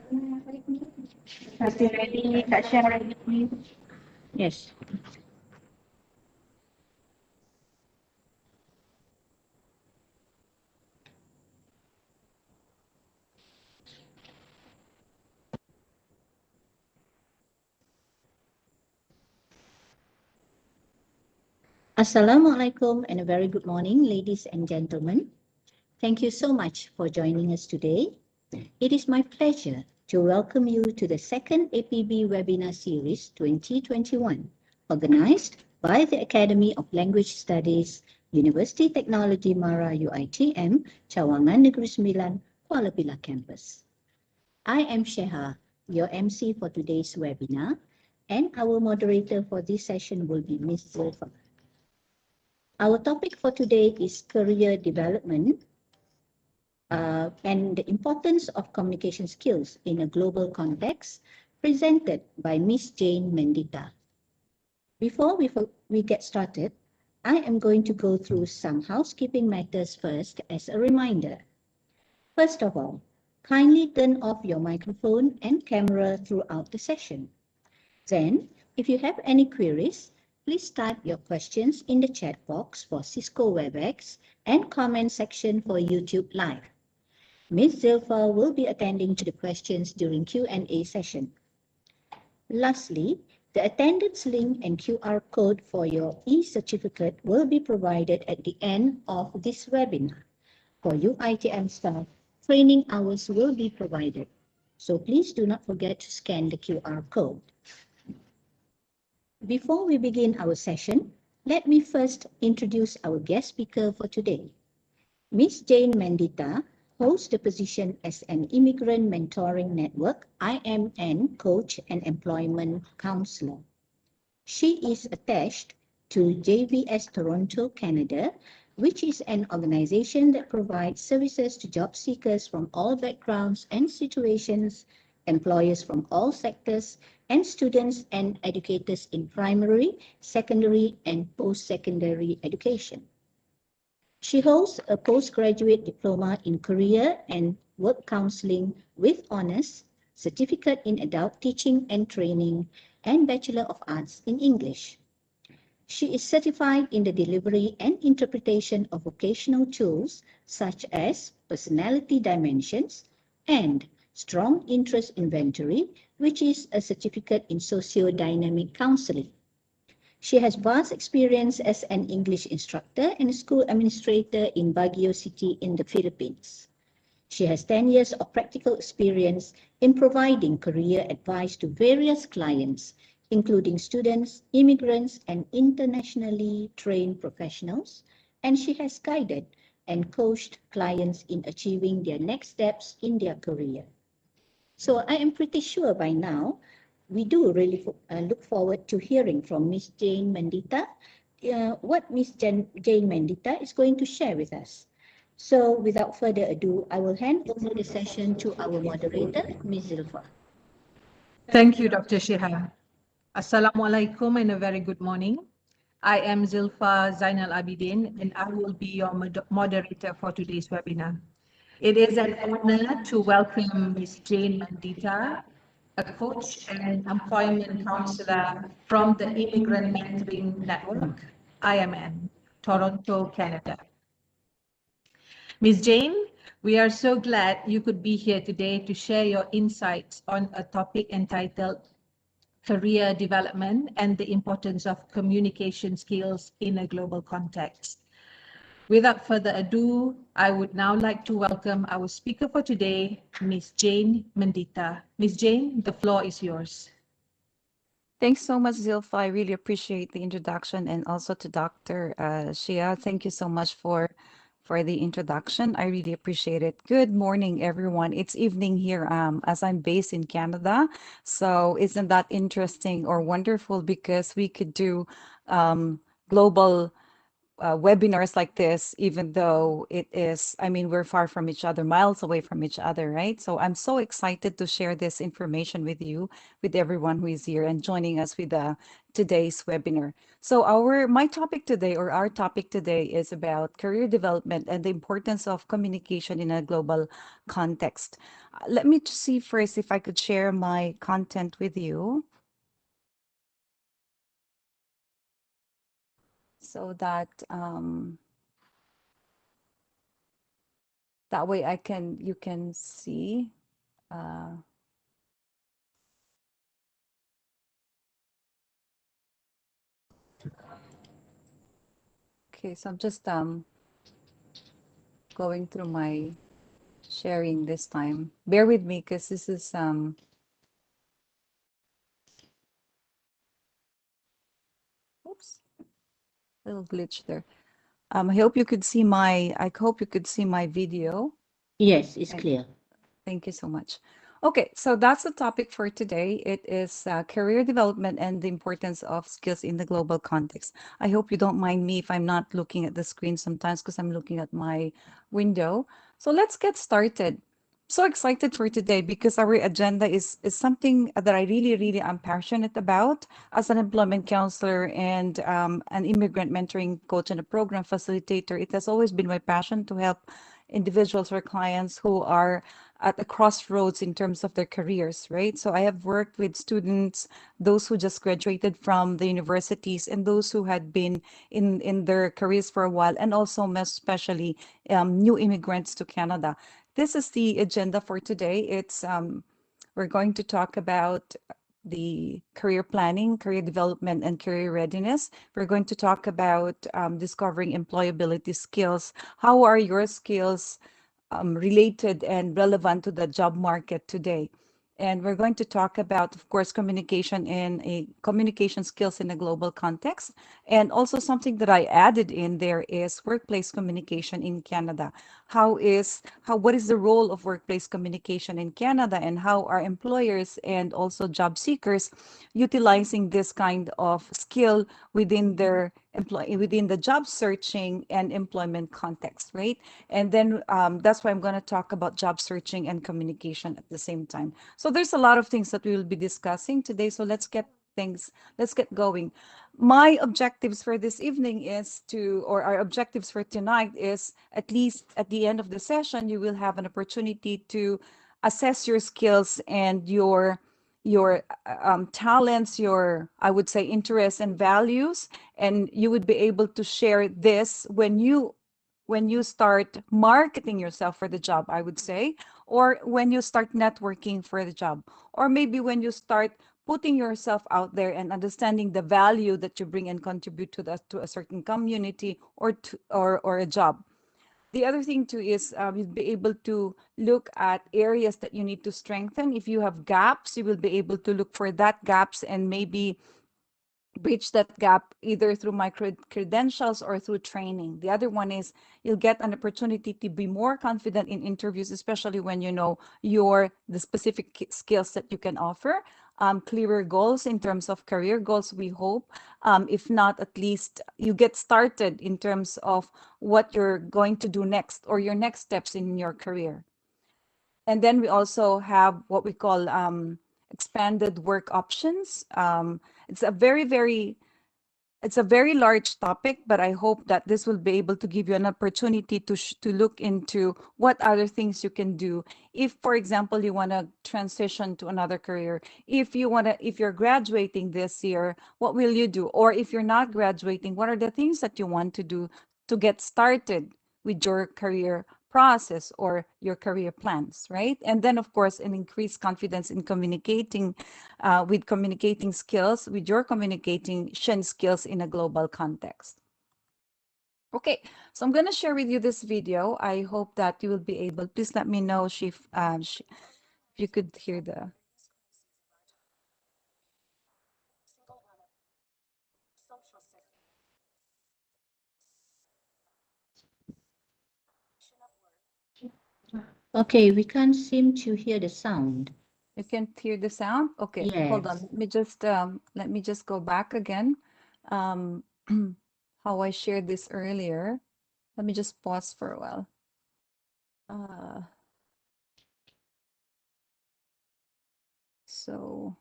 Masih ready, Kak Syah ready? Yes. Assalamualaikum and a very good morning, ladies and gentlemen. Thank you so much for joining us today. It is my pleasure to welcome you to the second APB Webinar Series 2021, organized by the Academy of Language Studies, University Technology Mara UiTM, Cawangan Negeri Sembilan, Kuala Pilah Campus. I am Sheha, your MC for today's webinar, and our moderator for this session will be Ms. Zulfa. Our topic for today is career development and the importance of communication skills in a global context, presented by Ms. Jane Mendita. Before we get started, I am going to go through some housekeeping matters first as a reminder. First of all, kindly turn off your microphone and camera throughout the session. Then, if you have any queries, please type your questions in the chat box for Cisco Webex and comment section for YouTube Live. Ms. Zilfa will be attending to the questions during Q&A session. Lastly, the attendance link and QR code for your e-certificate will be provided at the end of this webinar. For UiTM staff, training hours will be provided. So please do not forget to scan the QR code. Before we begin our session, let me first introduce our guest speaker for today. Ms. Jane Mendita holds the position as an Immigrant Mentoring Network, IMN coach and employment counselor. She is attached to JVS Toronto, Canada, which is an organization that provides services to job seekers from all backgrounds and situations, employers from all sectors, and students and educators in primary, secondary, and post-secondary education. She holds a postgraduate diploma in career and work counseling with honors, certificate in adult teaching and training, and Bachelor of Arts in English. She is certified in the delivery and interpretation of vocational tools such as personality dimensions and strong interest inventory, which is a certificate in socio-dynamic counseling. She has vast experience as an English instructor and school administrator in Baguio City in the Philippines. She has 10 years of practical experience in providing career advice to various clients, including students, immigrants, and internationally trained professionals, and she has guided and coached clients in achieving their next steps in their career. So I am pretty sure by now, we do really look forward to hearing from Ms. Jane Mendita, what Ms. Jane Mendita is going to share with us. So without further ado, I will hand over the session to our moderator, Ms. Zilfa. Thank you, Dr. Sheha. Assalamualaikum and a very good morning. I am Zilfa Zainal Abidin and I will be your moderator for today's webinar. It is an honor to welcome Ms. Jane Mendita, a coach and employment counselor from the Immigrant Mentoring Network, IMN, Toronto, Canada. Ms. Jane, we are so glad you could be here today to share your insights on a topic entitled Career Development and the Importance of Communication Skills in a Global Context. Without further ado, I would now like to welcome our speaker for today, Ms. Jane Mendita. Ms. Jane, the floor is yours. Thanks so much, Zilfa. I really appreciate the introduction, and also to Dr. Shia. Thank you so much for the introduction. I really appreciate it. Good morning, everyone. It's evening here as I'm based in Canada. So isn't that interesting or wonderful, because we could do global webinars like this, even though it is, I mean, we're far from each other, miles away from each other, right? So I'm so excited to share this information with you, with everyone who is here and joining us with today's webinar. So my topic today, or our topic today, is about career development and the importance of communication in a global context. Let me just see first if I could share my content with you, so that that way you can see. Okay, so I'm just going through my sharing this time. Bear with me because this is oops, little glitch there. I hope you could see my video. Yes, it's clear. Thank you so much. Okay, so that's the topic for today. It is career development and the importance of skills in the global context. I hope you don't mind me if I'm not looking at the screen sometimes because I'm looking at my window. So let's get started. So excited for today because our agenda is something that I really am passionate about as an employment counselor and an immigrant mentoring coach and a program facilitator. It has always been my passion to help individuals or clients who are at a crossroads in terms of their careers, right? So I have worked with students, those who just graduated from the universities and those who had been in their careers for a while, and also most especially new immigrants to Canada. This is the agenda for today. We're going to talk about the career planning, career development, and career readiness. We're going to talk about discovering employability skills. How are your skills related and relevant to the job market today? And we're going to talk about, of course, communication skills in a global context. And also something that I added in there is workplace communication in Canada. What is the role of workplace communication in Canada, and how are employers and also job seekers utilizing this kind of skill within within the job searching and employment context, right? And then that's why I'm going to talk about job searching and communication at the same time. So there's a lot of things that we will be discussing today. So let's get going. My objectives for this evening or our objectives for tonight is, at least at the end of the session, you will have an opportunity to assess your skills and your talents, I would say, interests and values, and you would be able to share this when you start marketing yourself for the job, I would say, or when you start networking for the job, or maybe when you start putting yourself out there and understanding the value that you bring and contribute to a certain community or a job. The other thing too is you'll be able to look at areas that you need to strengthen. If you have gaps, you will be able to look for that gaps and maybe bridge that gap either through my credentials or through training. The other one is you'll get an opportunity to be more confident in interviews, especially when you know the specific skills that you can offer. Clearer goals in terms of career goals, we hope. If not, at least you get started in terms of what you're going to do next or your next steps in your career. And then we also have what we call expanded work options. It's a very large topic, but I hope that this will be able to give you an opportunity to look into what other things you can do. If, for example, you want to transition to another career, if you're graduating this year, what will you do? Or if you're not graduating, what are the things that you want to do to get started with your career process or your career plans, right? And then, of course, an increased confidence in communicating with your communication skills in a global context. Okay, so I'm going to share with you this video. I hope that you will be able, please let me know if you could hear the. Okay, we can't seem to hear the sound. You can hear the sound? Okay, hold on. Yes. Let me just go back again. how I shared this earlier. Let me just pause for a while. So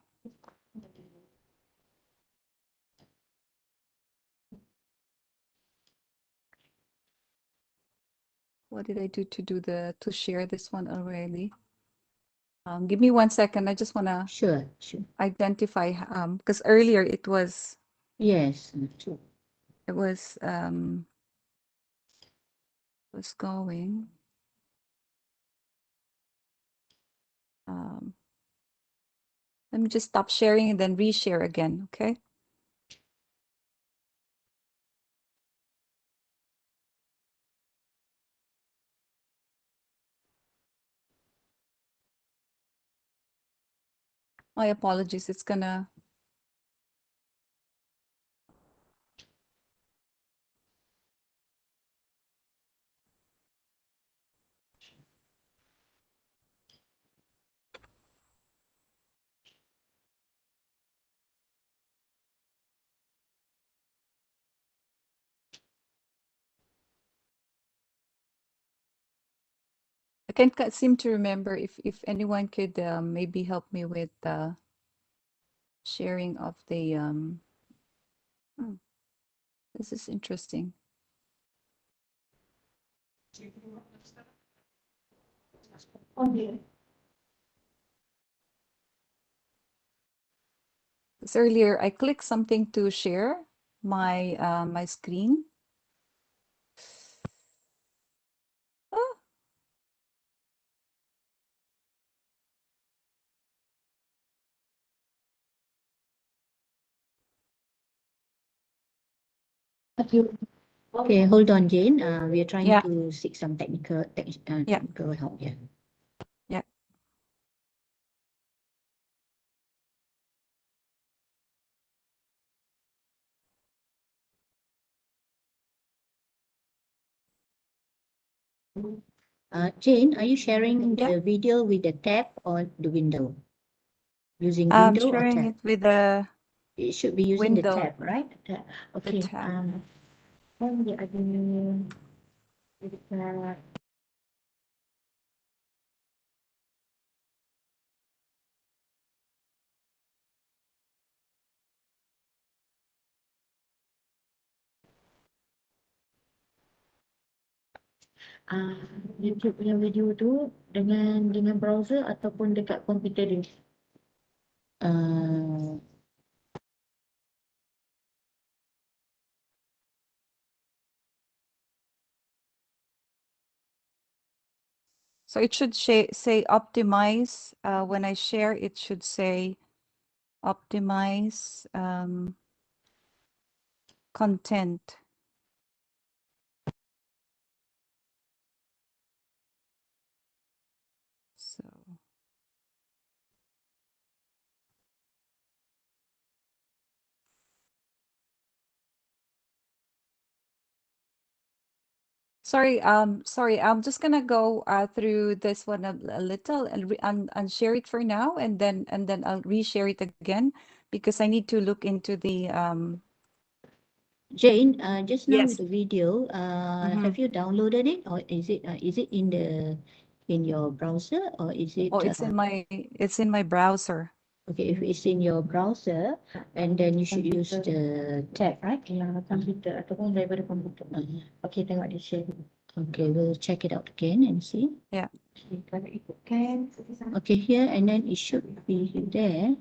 what did I do to share this one already? Give me 1 second. I just want to Sure. identify because earlier it was Yes. it was going. Let me just stop sharing and then reshare again, okay? My apologies, it's gonna... I can't seem to remember if anyone could maybe help me with the sharing of the this is interesting. Because earlier I clicked something to share my my screen. Okay, hold on, Jane. We are trying Yeah. to seek some technical help. Yeah. Yeah. Jane, are you sharing Yeah. the video with the tab or the window? Using I'm window or sharing tab? it with the It should be using the window. tab, right? Okay. tab. YouTube punya video tu dengan browser ataupun dekat komputer dia? So it should say optimize. When I share, it should say optimize content. So sorry, I'm just gonna go through this one a little and share it for now, and then I'll reshare it again because I need to look into the Jane, just now with Yes. the video, have you downloaded it, or is it in your browser, or is it? Oh, it's in my browser. Okay, if it's in your browser, and then you should use the tab, right? Komputer ataupun daripada komputer. Okay, tengok dia share. Okay, we'll check it out again and see. Yeah. Okay, here, and then it should be there.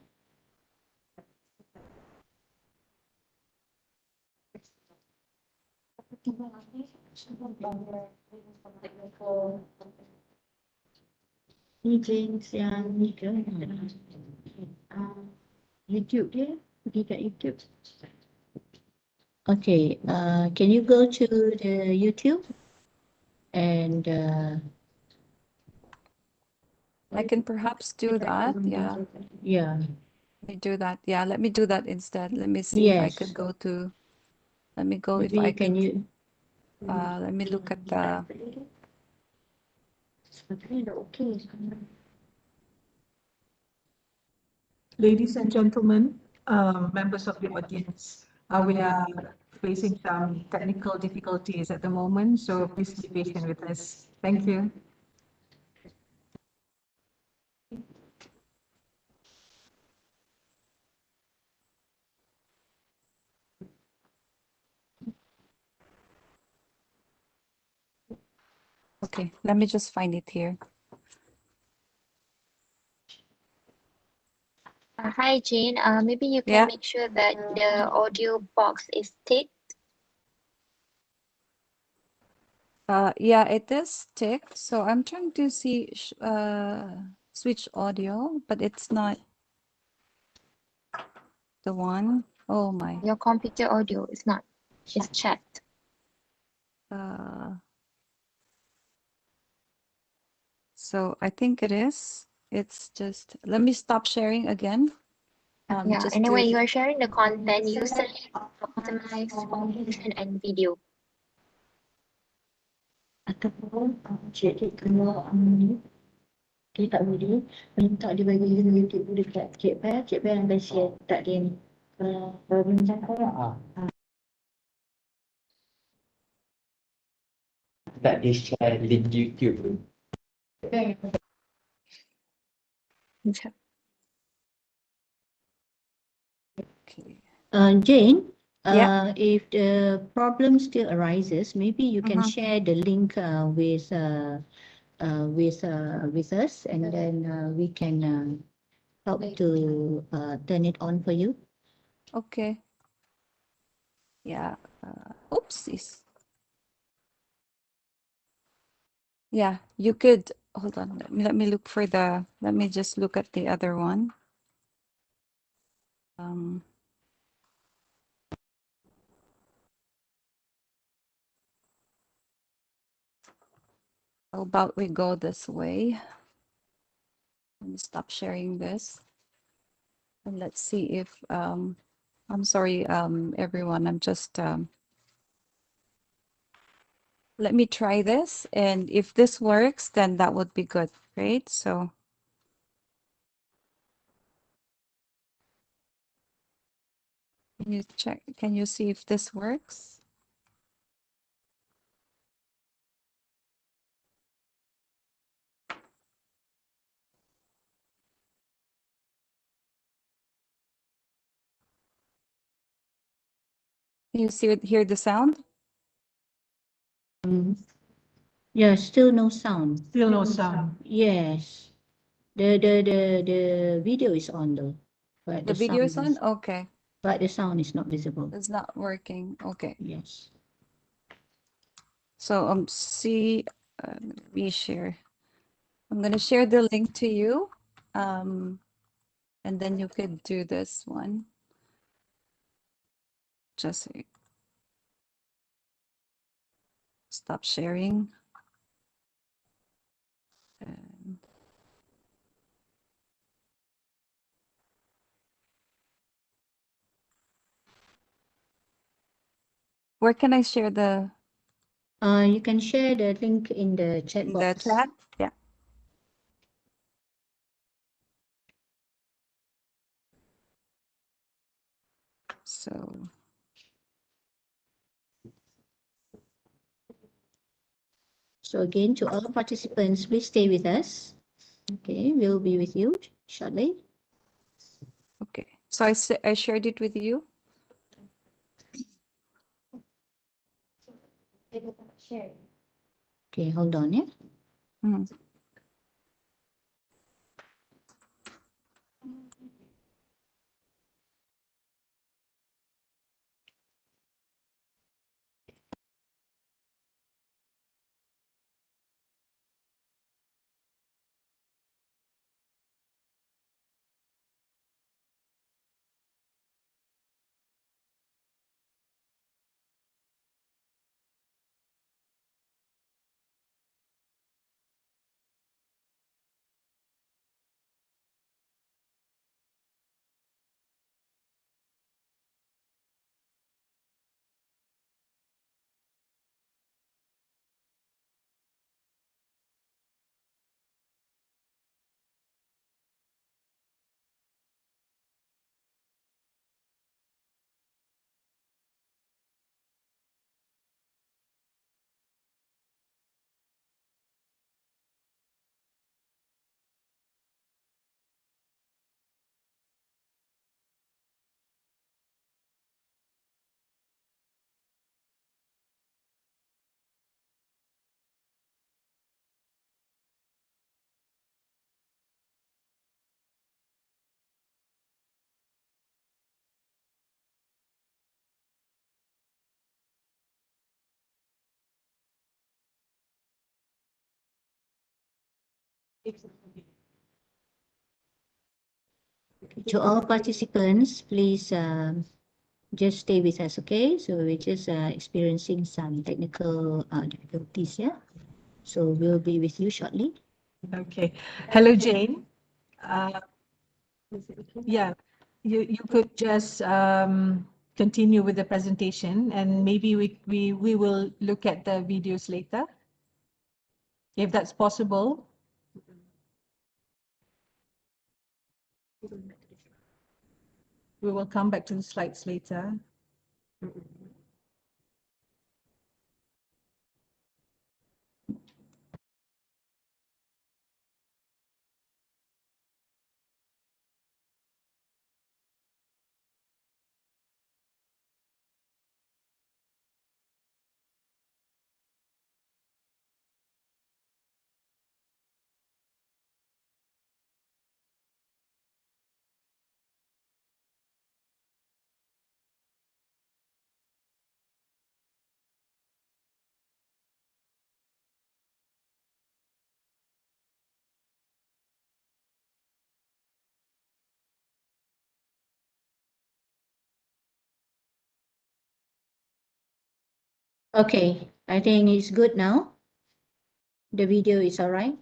Ni James yang ni ke? YouTube dia, pergi kat YouTube. Okay, can you go to the YouTube and I can perhaps do that. Yeah. yeah. Let me do that. Yeah, let me do that instead. Let me see if I Yes. could go to. Let me go if Maybe I can could. you? Let me look at the. Ladies and gentlemen, members of the audience, we are facing some technical difficulties at the moment, so please be patient with us. Thank you. Okay, let me just find it here. Hi, Jane. Maybe you can Yeah. make sure that the audio box is ticked. Yeah, it is ticked. So I'm trying to see switch audio, but it's not the one. Oh my. Your computer audio is not. It's checked. So I think it is. It's just, let me stop sharing again. Yeah, Just and do when it. you are sharing the content, you select optimize function and video. Ataupun cikgu kena dia tak boleh minta dia bagi YouTube dekat Cik Peh yang share tak dia ni. Kalau macam tak dia share link YouTube. Okay. Jane, Yeah. if the problem still arises, maybe you can Mhm. share the link with us, and then we can help to turn it on for you. Okay. Yeah. Oopsies. Yeah, you could hold on. Let me look for let me just look at the other one. How about we go this way? Let me stop sharing this. And let's see if I'm sorry, everyone. I'm just let me try this, and if this works, then that would be good, right? So can you check? Can you see if this works? Can you hear the sound? Yeah, still no sound. Still no sound. Yes. The video is on though. But The video is on? sound Okay. but the sound is not visible. It's not working. Okay. Yes. So see, reshare. I'm gonna share the link to you, and then you could do this one. Just stop sharing. And where can I share the? You can share the link in the chat box. The chat? Yeah. So again, to all participants, please stay with us. Okay, we'll be with you shortly. okay. So I shared it with you. Okay, hold on, yeah. Mhm. To all participants, please just stay with us, okay? So we're just experiencing some technical difficulties, yeah? So we'll be with you shortly. Okay. Hello, Jane. Yeah, you could just continue with the presentation, and maybe we will look at the videos later, if that's possible. We will come back to the slides later. Okay, I think it's good now. The video is all right.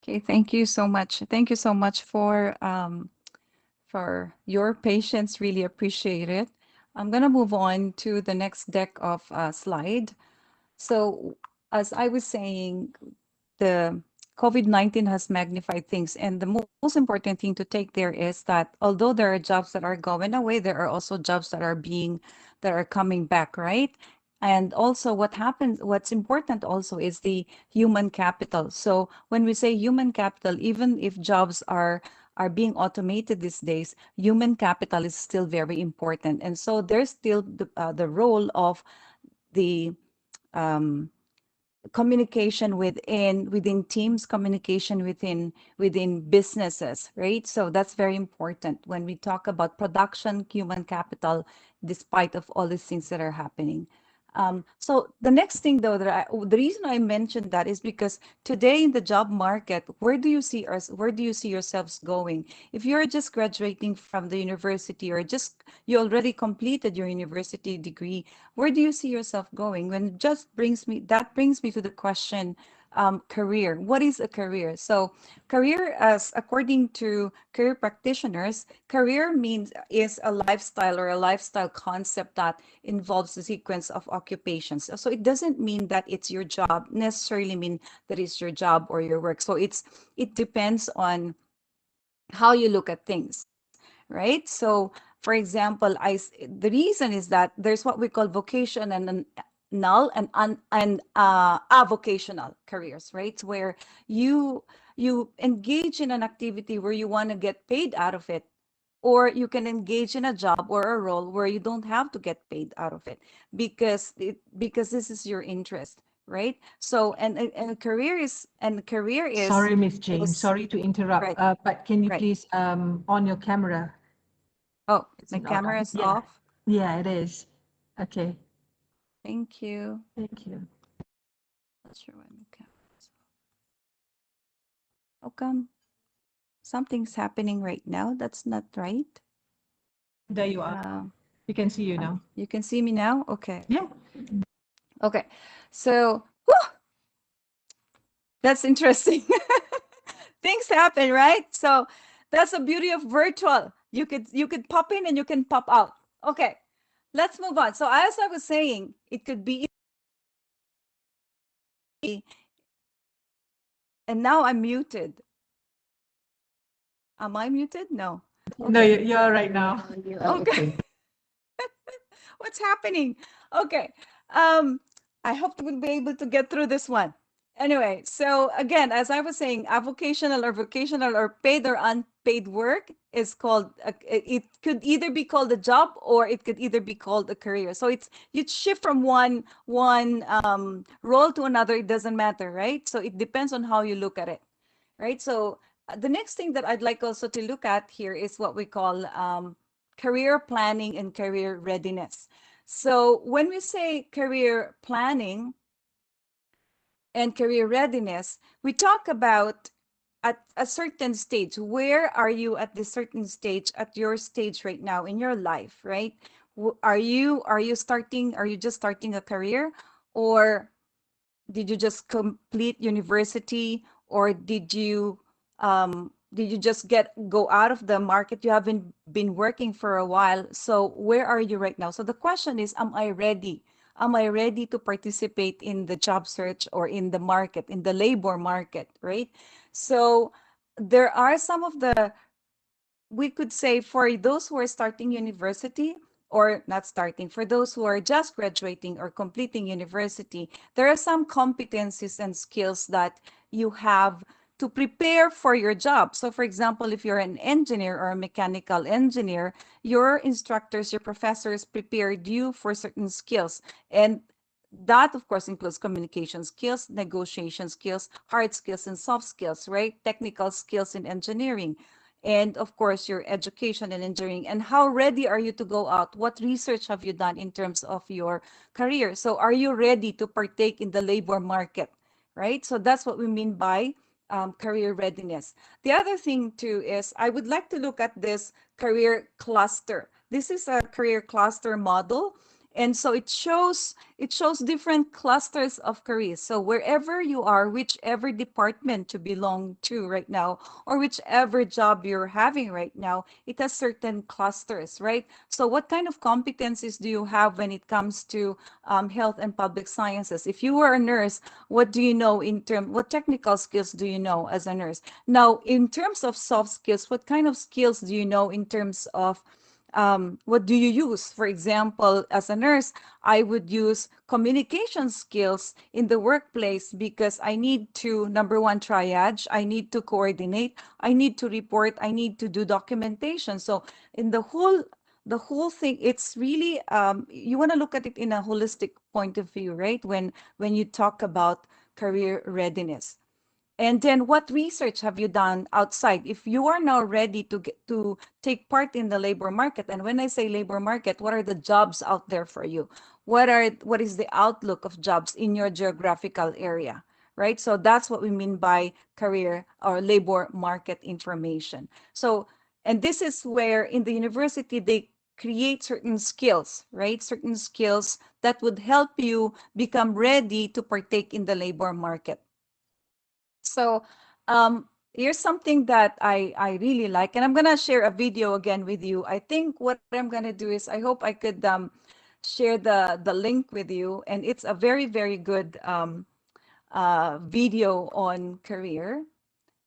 Okay, thank you so much. Thank you so much for your patience. Really appreciate it. I'm gonna move on to the next deck of slide. So as I was saying, the COVID-19 has magnified things, and the most important thing to take there is that although there are jobs that are going away, there are also jobs that are coming back, right? And also what's important also is the human capital. So when we say human capital, even if jobs are being automated these days, human capital is still very important. And so there's still the role of the communication within teams, communication within businesses, right? So that's very important when we talk about production, human capital, despite of all these things that are happening. So the next thing though, the reason I mentioned that is because today in the job market, where do you see yourselves going? If you're just graduating from the university or you already completed your university degree, where do you see yourself going? That brings me to the question, career. What is a career? So career, as according to career practitioners, career is a lifestyle or a lifestyle concept that involves a sequence of occupations. So it doesn't mean that it's your job, necessarily mean that it's your job or your work. So it depends on how you look at things, right? So for example, the reason is that there's what we call vocation and null and avocational careers, right? Where you engage in an activity where you want to get paid out of it, or you can engage in a job or a role where you don't have to get paid out of it because this is your interest, right? So and a career is Sorry, Miss Jane. is- Sorry to interrupt. Right. But can you Right. please on your camera? Oh, Is my it not camera on? is Yeah. off. Yeah, it is. Okay. Thank you. Thank you. Not sure why my camera is off. How come something's happening right now? That's not right. There you are. We can see you now. You can see me now? Okay. Yeah. Okay. So, whew, that's interesting. Things happen, right? So that's the beauty of virtual. You could pop in and you can pop out. Okay. Let's move on. So as I was saying, it could be, and now I'm muted. Am I muted? No. No, Okay. you're right now. You are Okay. okay. What's happening? Okay. I hope we'll be able to get through this one. Anyway, so again, as I was saying, avocational or vocational or paid or unpaid work is called, it could either be called a job or it could either be called a career. So you shift from one role to another, it doesn't matter, right? So it depends on how you look at it, right? So the next thing that I'd like also to look at here is what we call career planning and career readiness. So when we say career planning and career readiness, we talk about at a certain stage. Where are you at this certain stage, at your stage right now in your life, right? Are you just starting a career, or did you just complete university, or did you just go out of the market? You haven't been working for a while. So where are you right now? So the question is, am I ready? Am I ready to participate in the job search or in the market, in the labor market, right? So there are some of we could say, for those who are starting university, or not starting, for those who are just graduating or completing university, there are some competencies and skills that you have to prepare for your job. So for example, if you're an engineer or a mechanical engineer, your instructors, your professors prepared you for certain skills. And that, of course, includes communication skills, negotiation skills, hard skills and soft skills, right? Technical skills in engineering. And of course, your education and engineering. And how ready are you to go out? What research have you done in terms of your career? So are you ready to partake in the labor market, right? So that's what we mean by career readiness. The other thing too is I would like to look at this career cluster. This is a career cluster model. And so it shows different clusters of careers. So wherever you are, whichever department you belong to right now, or whichever job you're having right now, it has certain clusters, right? So what kind of competencies do you have when it comes to health and public sciences? If you are a nurse, what do you know what technical skills do you know as a nurse? Now, in terms of soft skills, what kind of skills do you know in terms of what do you use? For example, as a nurse, I would use communication skills in the workplace because I need to, number one, triage, I need to coordinate, I need to report, I need to do documentation. So in the whole thing, it's really, you want to look at it in a holistic point of view, right? When you talk about career readiness. And then what research have you done outside? If you are now ready to take part in the labor market, and when I say labor market, what are the jobs out there for you? what is the outlook of jobs in your geographical area, right? So that's what we mean by career or labor market information. So, and this is where in the university they create certain skills, right? Certain skills that would help you become ready to partake in the labor market. So here's something that I really like, and I'm gonna share a video again with you. I think what I'm gonna do is I hope I could share the link with you, and it's a very, very good video on career.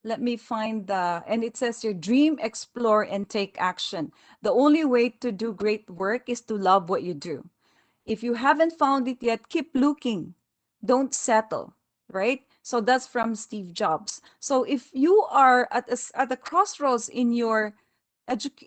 Let me find and it says here, dream, explore, and take action. The only way to do great work is to love what you do. If you haven't found it yet, keep looking. Don't settle, right? So that's from Steve Jobs. So if you are at a crossroads in your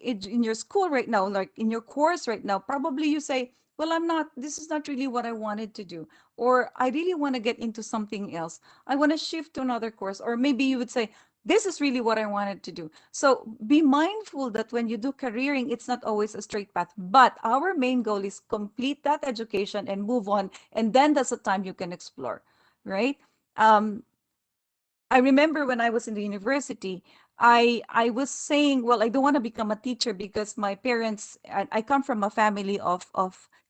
in your school right now, like in your course right now, probably you say, well, this is not really what I wanted to do, or I really want to get into something else. I want to shift to another course, or maybe you would say, this is really what I wanted to do. So be mindful that when you do careering, it's not always a straight path, but our main goal is complete that education and move on. And then that's the time you can explore, right? I remember when I was in the university, I was saying, well, I don't want to become a teacher because my parents, I come from a family of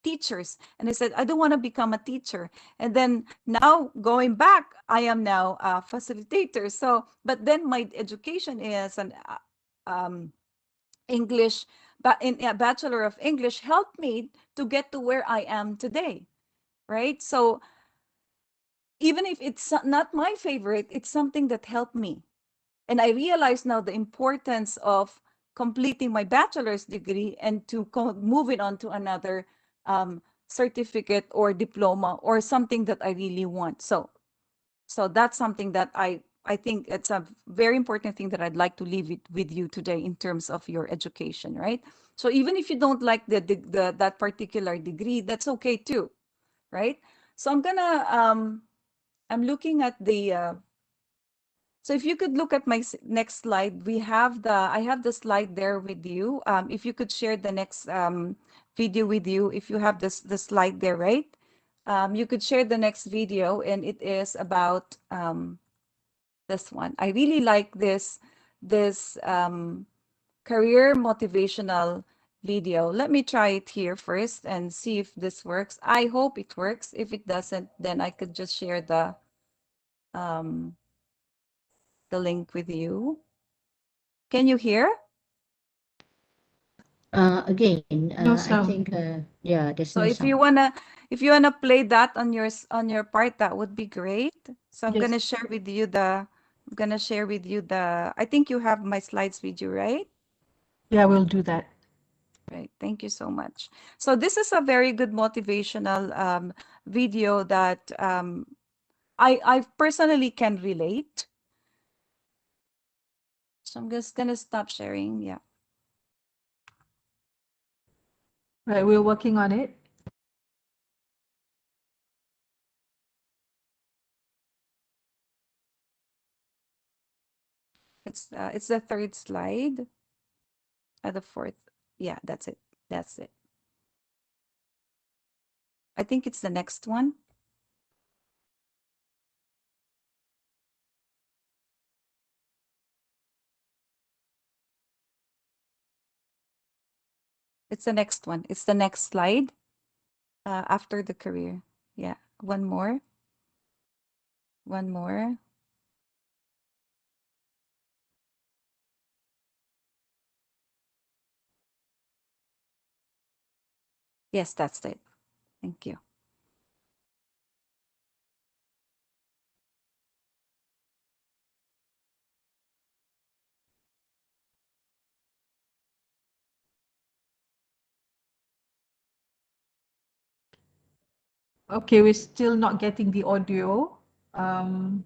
teachers. And I said, I don't want to become a teacher. And then now going back, I am now a facilitator. So, but then my education is an English, but in a Bachelor of English helped me to get to where I am today, right? So even if it's not my favorite, it's something that helped me. And I realize now the importance of completing my bachelor's degree and to moving on to another certificate or diploma or something that I really want. So that's something that I think it's a very important thing that I'd like to leave it with you today in terms of your education, right? So even if you don't like that particular degree, that's okay too, right? So I'm looking at so if you could look at my next slide, I have the slide there with you. If you could share the next video with you, if you have the slide there, right? You could share the next video, and it is about this one. I really like this career motivational video. Let me try it here first and see if this works. I hope it works. If it doesn't, then I could just share the link with you. Can you hear? Again, No I sound. think, yeah, there's So no if you sound. wanna play that on your part, that would be great. So I'm Yes. gonna share with you I think you have my slides with you, right? Yeah, we'll do that. Right. Thank you so much. So this is a very good motivational video that I personally can relate. So I'm just gonna stop sharing. Yeah. Right, we're working on it. It's the third slide. The fourth. Yeah, that's it. That's it. I think it's the next one. It's the next one. It's the next slide after the career. Yeah, one more. One more. Yes, that's it. Thank you. Okay, we're still not getting the audio. Um,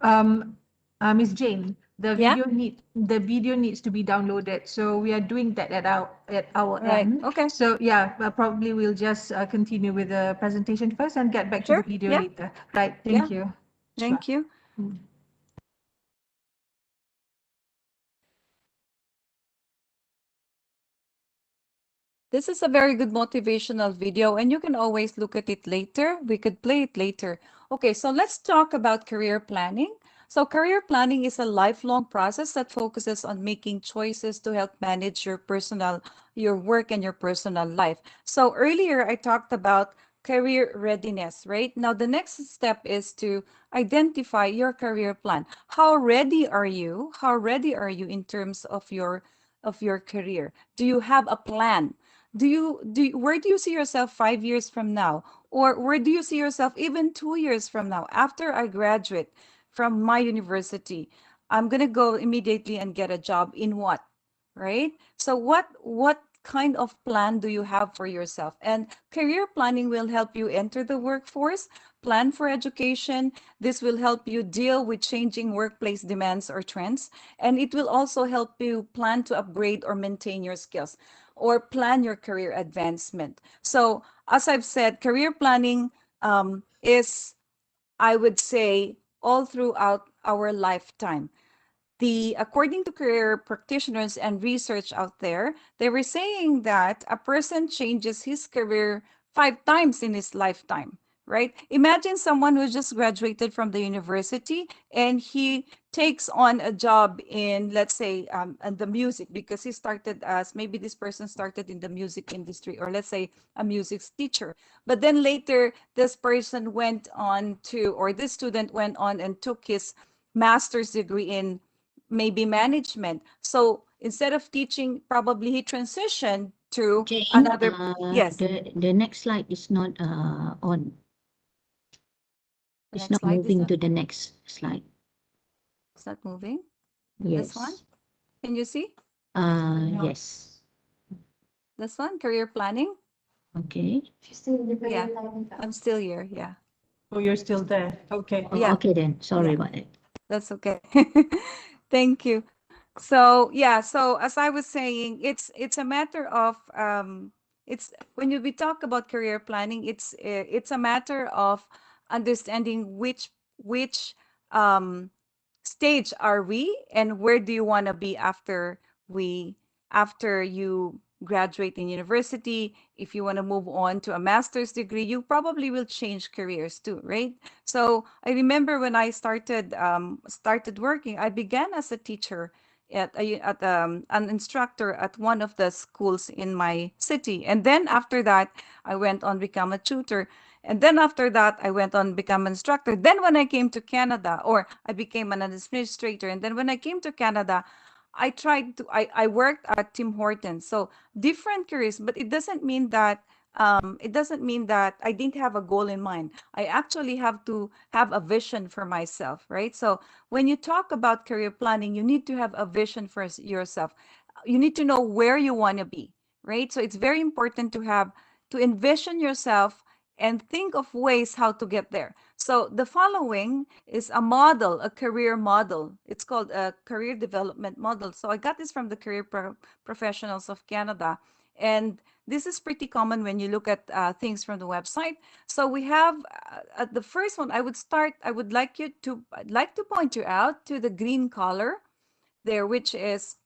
Miss Jane, the Yeah? video needs to be downloaded. So we are doing that at our Right. end. Okay. So yeah, probably we'll just continue with the presentation first and get back to Sure. the video Yeah. later. Right. Yeah. Thank you. Thank you. This is a very good motivational video, and you can always look at it later. We could play it later. Okay, so let's talk about career planning. So career planning is a lifelong process that focuses on making choices to help manage your work and your personal life. So earlier I talked about career readiness, right? Now the next step is to identify your career plan. How ready are you? How ready are you in terms of your career? Do you have a plan? Where do you see yourself 5 years from now? Or where do you see yourself even 2 years from now? After I graduate from my university, I'm gonna go immediately and get a job in what? Right? So what kind of plan do you have for yourself? And career planning will help you enter the workforce, plan for education. This will help you deal with changing workplace demands or trends. And it will also help you plan to upgrade or maintain your skills or plan your career advancement. So as I've said, career planning is, I would say, all throughout our lifetime. According to career practitioners and research out there, they were saying that a person changes his career 5 times in his lifetime, right? Imagine someone who just graduated from the university and he takes on a job in, let's say, in the music, because he started as, maybe this person started in the music industry, or let's say a music teacher. But then later, this person went on to, or this student went on and took his master's degree in maybe management. So instead of teaching, probably he transitioned to Jane, another. Yes. the next slide is not on. The It's next not slide is moving not- to the next slide. It's not moving. Yes. This one? Can you see? Yes. This one, career planning. Okay. Yeah, I'm still here. Yeah, Oh, you're still there. Okay. Oh, Yeah. okay then. Sorry Yeah. about that. That's okay. Thank you. So yeah, so as I was saying, it's a matter of it's when we talk about career planning, it's a matter of understanding which um stage are we and where do you want to be after you graduate in university. If you want to move on to a master's degree, you probably will change careers too, right? So I remember when I started working, I began as a teacher at an instructor at one of the schools in my city, and then after that I went on become a tutor, and then after that, I went on become an instructor. Then when I came to Canada, or I became an administrator, and then when I came to Canada, I worked at Tim Hortons. So different careers, but it doesn't mean that I didn't have a goal in mind. I actually have to have a vision for myself, right? So when you talk about career planning, you need to have a vision for yourself. You need to know where you want to be, right? So it's very important to envision yourself and think of ways how to get there. So the following is a model, a career model. It's called a career development model. So I got this from the Career Professionals of Canada. And this is pretty common when you look at things from the website. So we have at the first one, I'd like to point you out to the green color there, which is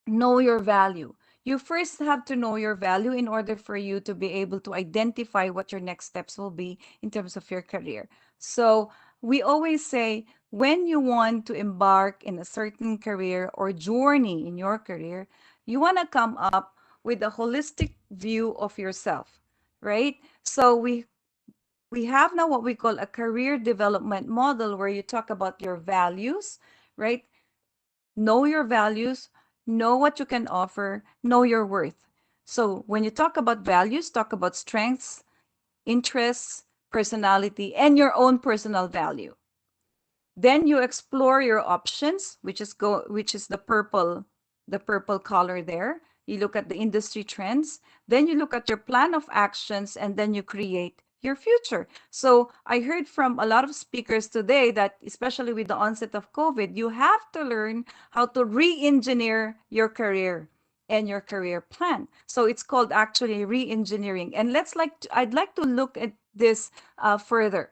know your value. You first have to know your value in order for you to be able to identify what your next steps will be in terms of your career. So we always say when you want to embark in a certain career or journey in your career, you want to come up with a holistic view of yourself, right? So we have now what we call a career development model where you talk about your values, right? Know your values, know what you can offer, know your worth. So when you talk about values, talk about strengths, interests, personality, and your own personal value. Then you explore your options, which is the purple color there. You look at the industry trends, then you look at your plan of actions, and then you create your future. So I heard from a lot of speakers today that, especially with the onset of COVID, you have to learn how to re-engineer your career and your career plan. So it's called actually re-engineering. And I'd like to look at this further.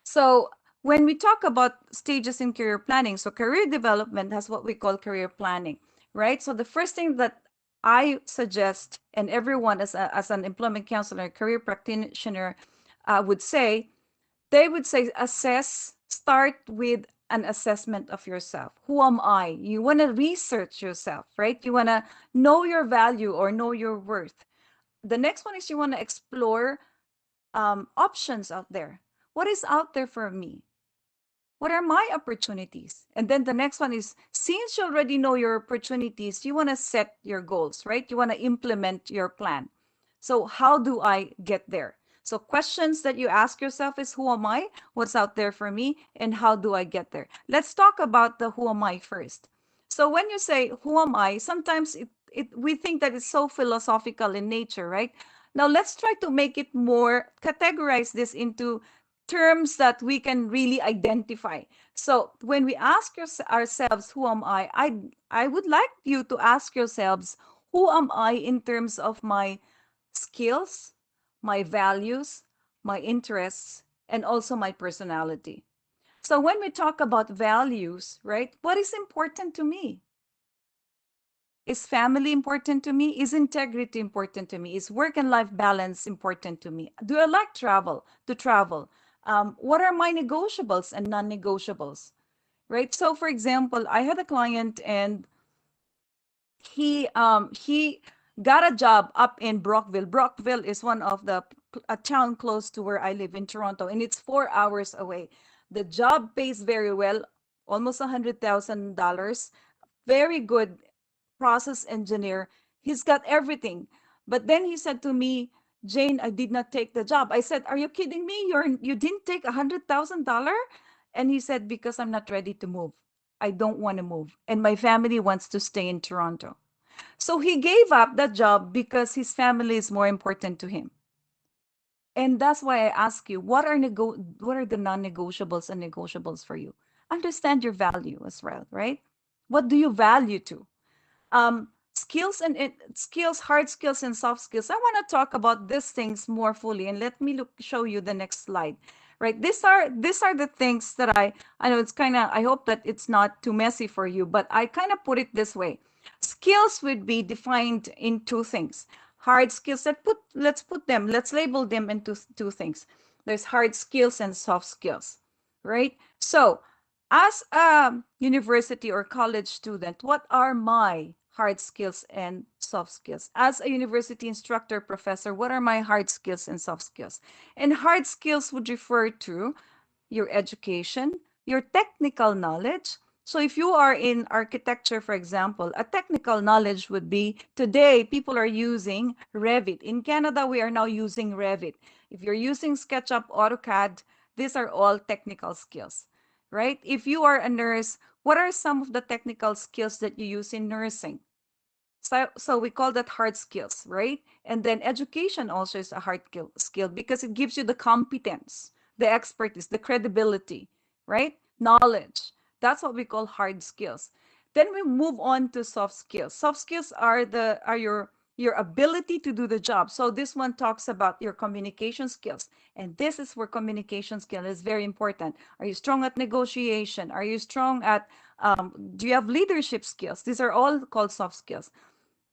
So when we talk about stages in career planning, so career development has what we call career planning, right? So the first thing that I suggest, and everyone as an employment counselor, career practitioner would say, they would say start with an assessment of yourself. Who am I? You want to research yourself, right? You want to know your value or know your worth. The next one is you want to explore options out there. What is out there for me? What are my opportunities? And then the next one is, since you already know your opportunities, you want to set your goals, right? You want to implement your plan. So how do I get there? So questions that you ask yourself is, who am I? What's out there for me? And how do I get there? Let's talk about the who am I first. So when you say, who am I? Sometimes we think that it's so philosophical in nature, right? Now let's try to make it more, categorize this into terms that we can really identify. So when we ask ourselves, who am I would like you to ask yourselves, who am I in terms of my skills, my values, my interests, and also my personality. So when we talk about values, right, what is important to me? Is family important to me? Is integrity important to me? Is work and life balance important to me? Do I like to travel? What are my negotiables and non-negotiables, right? So for example, I had a client and he got a job up in Brockville. Brockville is one of a town close to where I live in Toronto, and it's 4 hours away. The job pays very well, almost $100,000. Very good process engineer. He's got everything. But then he said to me, Jane, I did not take the job. I said, are you kidding me? You didn't take $100,000? And he said, because I'm not ready to move. I don't want to move. And my family wants to stay in Toronto. So he gave up that job because his family is more important to him. And that's why I ask you, what are the non-negotiables and negotiables for you? Understand your value as well, right? What do you value to? Skills skills, hard skills and soft skills. I want to talk about these things more fully, and let me show you the next slide. Right, these are the things that I know it's kind of, I hope that it's not too messy for you, but I kind of put it this way. Skills would be defined in two things. Hard skills, let's label them into two things. There's hard skills and soft skills, right? So as a university or college student, what are my hard skills and soft skills? As a university instructor, professor, what are my hard skills and soft skills? And hard skills would refer to your education, your technical knowledge. So if you are in architecture, for example, a technical knowledge would be, today people are using Revit. In Canada, we are now using Revit. If you're using SketchUp, AutoCAD, these are all technical skills, right? If you are a nurse, what are some of the technical skills that you use in nursing? So we call that hard skills, right? And then education also is a hard skill because it gives you the competence, the expertise, the credibility, right? Knowledge. That's what we call hard skills. Then we move on to soft skills. Soft skills are your ability to do the job. So this one talks about your communication skills. And this is where communication skill is very important. Are you strong at negotiation? Are you strong at, do you have leadership skills? These are all called soft skills.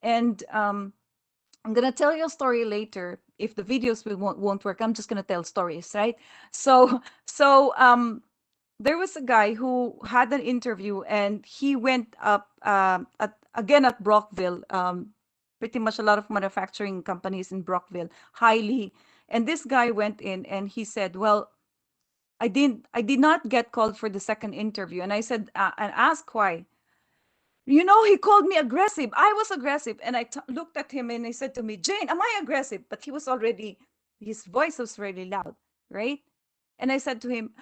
And I'm going to tell you a story later. If the videos won't work, I'm just going to tell stories, right? So there was a guy who had an interview and he went up again at Brockville, pretty much a lot of manufacturing companies in Brockville, highly. And this guy went in and he said, well, I did not get called for the second interview. And I said, and asked why. You know, he called me aggressive. I was aggressive. And I looked at him and he said to me, Jane, am I aggressive? But he was already, his voice was really loud, right? And I said to him,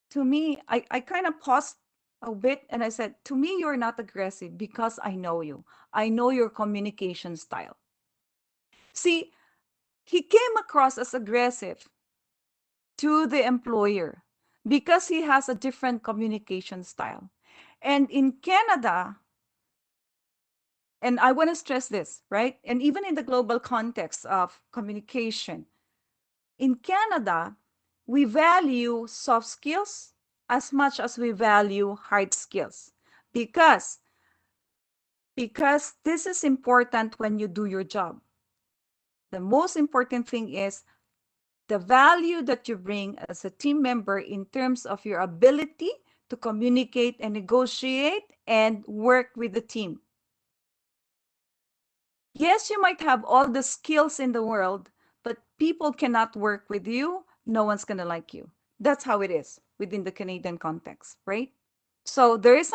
to me, I kind of paused a bit and I said, to me, you're not aggressive because I know you. I know your communication style. See, he came across as aggressive to the employer because he has a different communication style. And in Canada, and I want to stress this, right? And even in the global context of communication, in Canada, we value soft skills as much as we value hard skills because this is important when you do your job. The most important thing is the value that you bring as a team member in terms of your ability to communicate and negotiate and work with the team. Yes, you might have all the skills in the world, but people cannot work with you. No one's going to like you. That's how it is within the Canadian context, right? So there is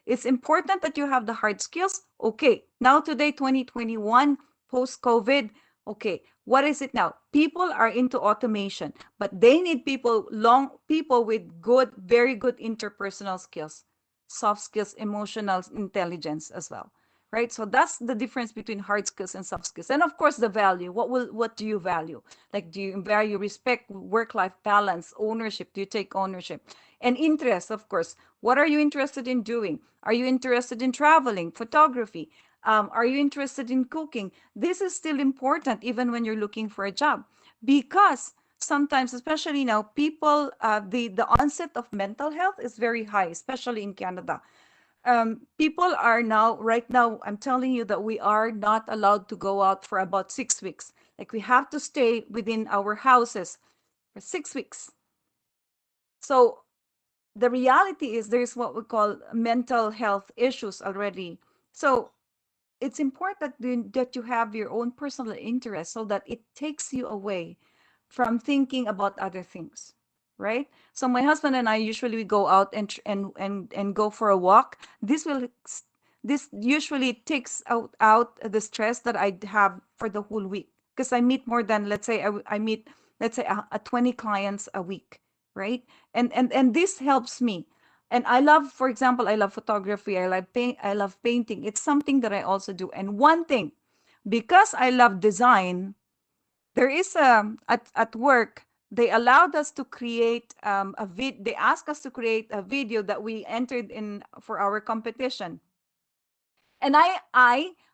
it's important that you have the hard skills. Okay, now today, 2021, post-COVID, okay, what is it now? People are into automation, but they need people with good, very good interpersonal skills, soft skills, emotional intelligence as well. Right, so that's the difference between hard skills and soft skills. And of course, the value. What do you value? Like, do you value respect, work-life balance, ownership? Do you take ownership? And interest, of course. What are you interested in doing? Are you interested in traveling, photography? Are you interested in cooking? This is still important even when you're looking for a job, because sometimes, especially now, people, the onset of mental health is very high, especially in Canada. People are right now, I'm telling you that we are not allowed to go out for about 6 weeks. Like, we have to stay within our houses for 6 weeks. So the reality is there's what we call mental health issues already. So it's important that you have your own personal interest so that it takes you away from thinking about other things, right? So my husband and I usually go out and go for a walk. This usually takes out the stress that I have for the whole week, because I meet more than, let's say, I meet, let's say, 20 clients a week, right? And this helps me. And I love, for example, I love photography. I love painting. It's something that I also do. And one thing, because I love design, there is at work, they allowed us to create they asked us to create a video that we entered in for our competition. And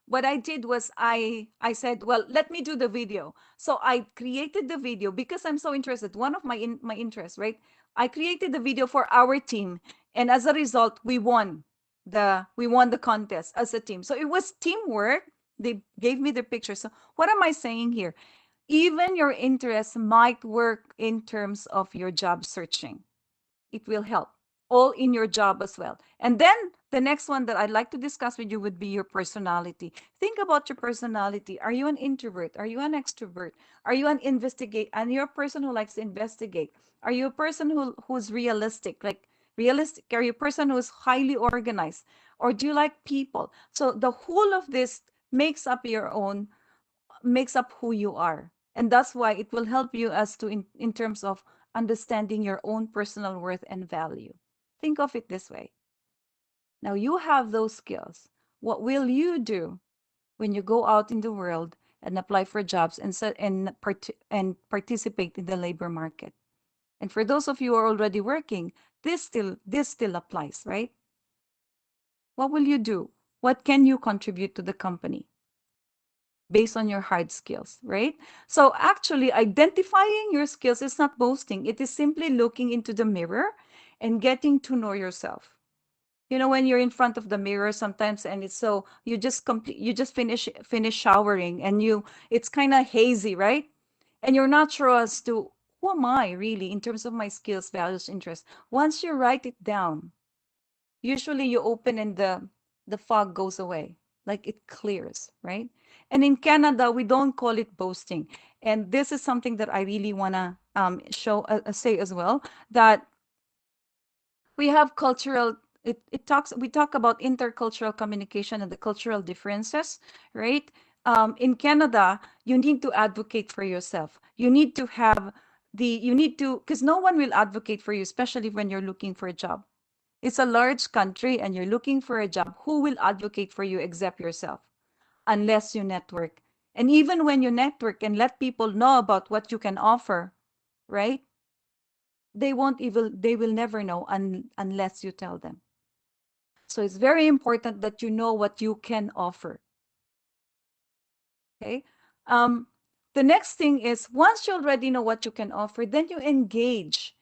what I did was I said, well, let me do the video. So I created the video because I'm so interested. One of my interests, right? I created the video for our team, and as a result, we won the contest as a team. So it was teamwork. They gave me the picture. So what am I saying here? Even your interests might work in terms of your job searching. It will help all in your job as well. And then the next one that I'd like to discuss with you would be your personality. Think about your personality. Are you an introvert? Are you an extrovert? Are you an investigate? And you're a person who likes to investigate. Are you a person who's realistic? Like, realistic? Are you a person who's highly organized? Or do you like people? So the whole of this makes up who you are. And that's why it will help you as to in terms of understanding your own personal worth and value. Think of it this way. Now you have those skills. What will you do when you go out in the world and apply for jobs and participate in the labor market? And for those of you who are already working, this still applies, right? What will you do? What can you contribute to the company based on your hard skills, right? So actually, identifying your skills is not boasting. It is simply looking into the mirror and getting to know yourself. You know, when you're in front of the mirror sometimes, and it's so, you just finish showering, and it's kind of hazy, right? And you're not sure as to who am I really in terms of my skills, values, interests. Once you write it down, usually you open and the fog goes away, like it clears, right? And in Canada, we don't call it boasting. And this is something that I really want to say as well, that we have cultural, we talk about intercultural communication and the cultural differences, right? In Canada, you need to advocate for yourself. You need to because no one will advocate for you, especially when you're looking for a job. It's a large country and you're looking for a job. Who will advocate for you except yourself? Unless you network And even when you network and let people know about what you can offer, right? They will never know unless you tell them. So it's very important that you know what you can offer. Okay. The next thing is, once you already know what you can offer, then you engage,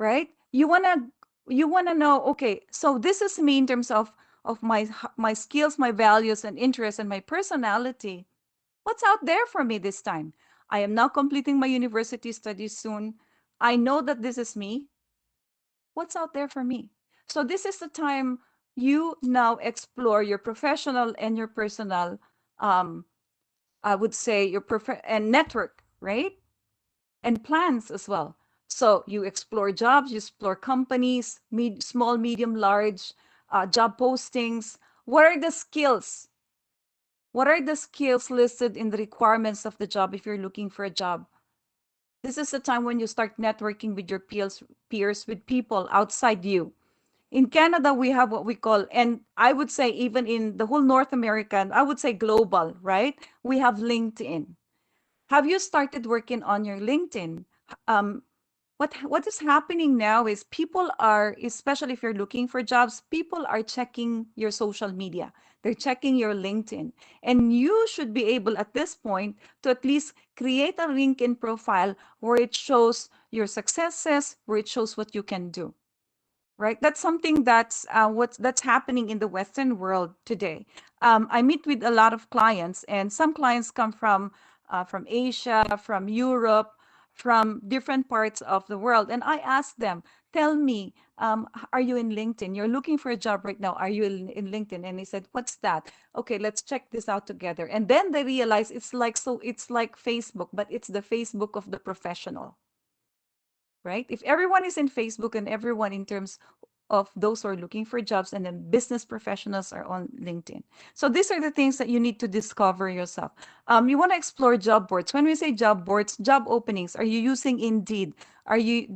right? You wanna know, okay, so this is me in terms of my skills, my values and interests and my personality. What's out there for me this time? I am now completing my university studies soon. I know that this is me. What's out there for me? So this is the time you now explore your professional and your personal, I would say your and network, right? And plans as well. So you explore jobs, you explore companies, small, medium, large, job postings. What are the skills? What are the skills listed in the requirements of the job if you're looking for a job? This is the time when you start networking with your peers, with people outside you. In Canada, we have what we call, and I would say even in the whole North American, I would say global, right? We have LinkedIn. Have you started working on your LinkedIn? What is happening now is people are, especially if you're looking for jobs, people are checking your social media. They're checking your LinkedIn. And you should be able at this point to at least create a LinkedIn profile where it shows your successes, where it shows what you can do. Right? That's something that's that's happening in the Western world today. I meet with a lot of clients, and some clients come from Asia, from Europe, from different parts of the world, and I ask them, "Tell me, are you in LinkedIn? You're looking for a job right now. Are you in LinkedIn?" And they said, "What's that?" Okay, let's check this out together. And then they realize it's like Facebook, but it's the Facebook of the professional. Right? If everyone is in Facebook and everyone in terms of those who are looking for jobs, and then business professionals are on LinkedIn. So these are the things that you need to discover yourself. You want to explore job boards. When we say job boards, job openings, are you using Indeed? Are you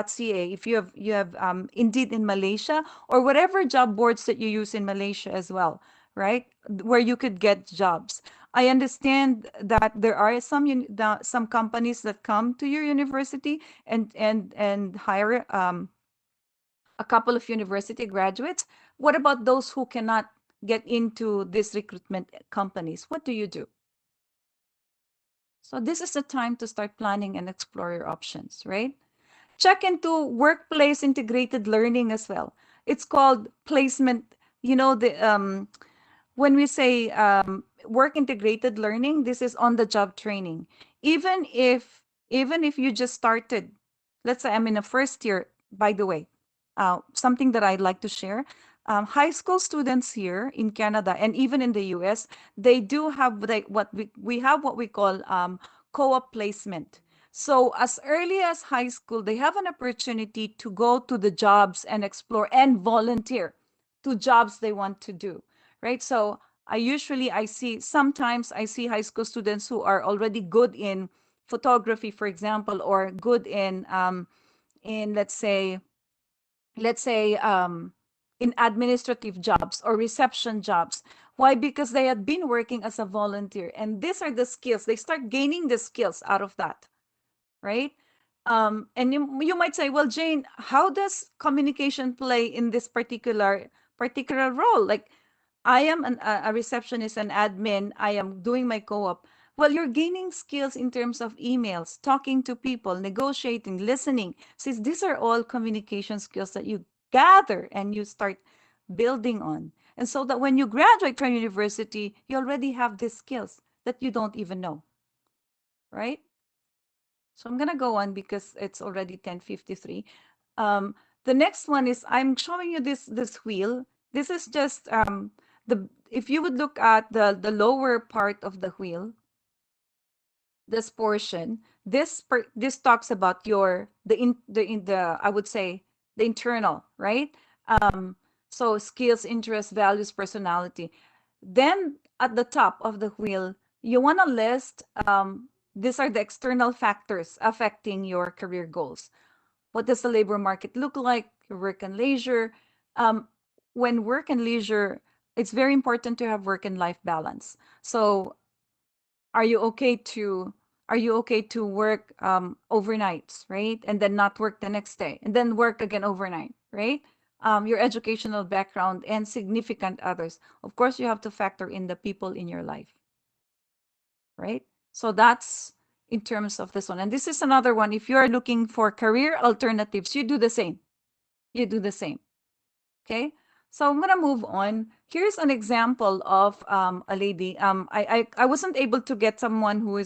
.ca? If you have Indeed in Malaysia, or whatever job boards that you use in Malaysia as well, right? Where you could get jobs. I understand that there are some companies that come to your university and hire a couple of university graduates. What about those who cannot get into these recruitment companies? What do you do? So this is the time to start planning and explore your options, right? Check into workplace integrated learning as well. It's called placement. You know, when we say work integrated learning, this is on the job training. Even if you just started, let's say I'm in a first year, by the way, something that I'd like to share. High school students here in Canada and even in the US, they do have what we have what we call co-op placement. So as early as high school, they have an opportunity to go to the jobs and explore and volunteer to jobs they want to do, right? So sometimes I see high school students who are already good in photography, for example, or good in let's say in administrative jobs or reception jobs. Why? Because they had been working as a volunteer, and these are the skills. They start gaining the skills out of that, right? And you might say, well, Jane, how does communication play in this particular role? Like, I am a receptionist, an admin. I am doing my co-op. Well, you're gaining skills in terms of emails, talking to people, negotiating, listening. Since these are all communication skills that you gather and you start building on. And so that when you graduate from university, you already have these skills that you don't even know, right? So I'm gonna go on because it's already 10:53. The next one is I'm showing you this wheel. This is just if you would look at the lower part of the wheel, this portion, this talks about the I would say the internal, right? So skills, interests, values, personality. Then at the top of the wheel, you want to list these are the external factors affecting your career goals. What does the labor market look like? Work and leisure. When work and leisure, it's very important to have work and life balance. So Are you okay to work overnights, right? And then not work the next day, and then work again overnight, right? Your educational background and significant others. Of course, you have to factor in the people in your life, right? So that's in terms of this one. And this is another one. If you're looking for career alternatives, you do the same. You do the same. Okay. So I'm gonna move on. Here's an example of a lady. I wasn't able to get someone who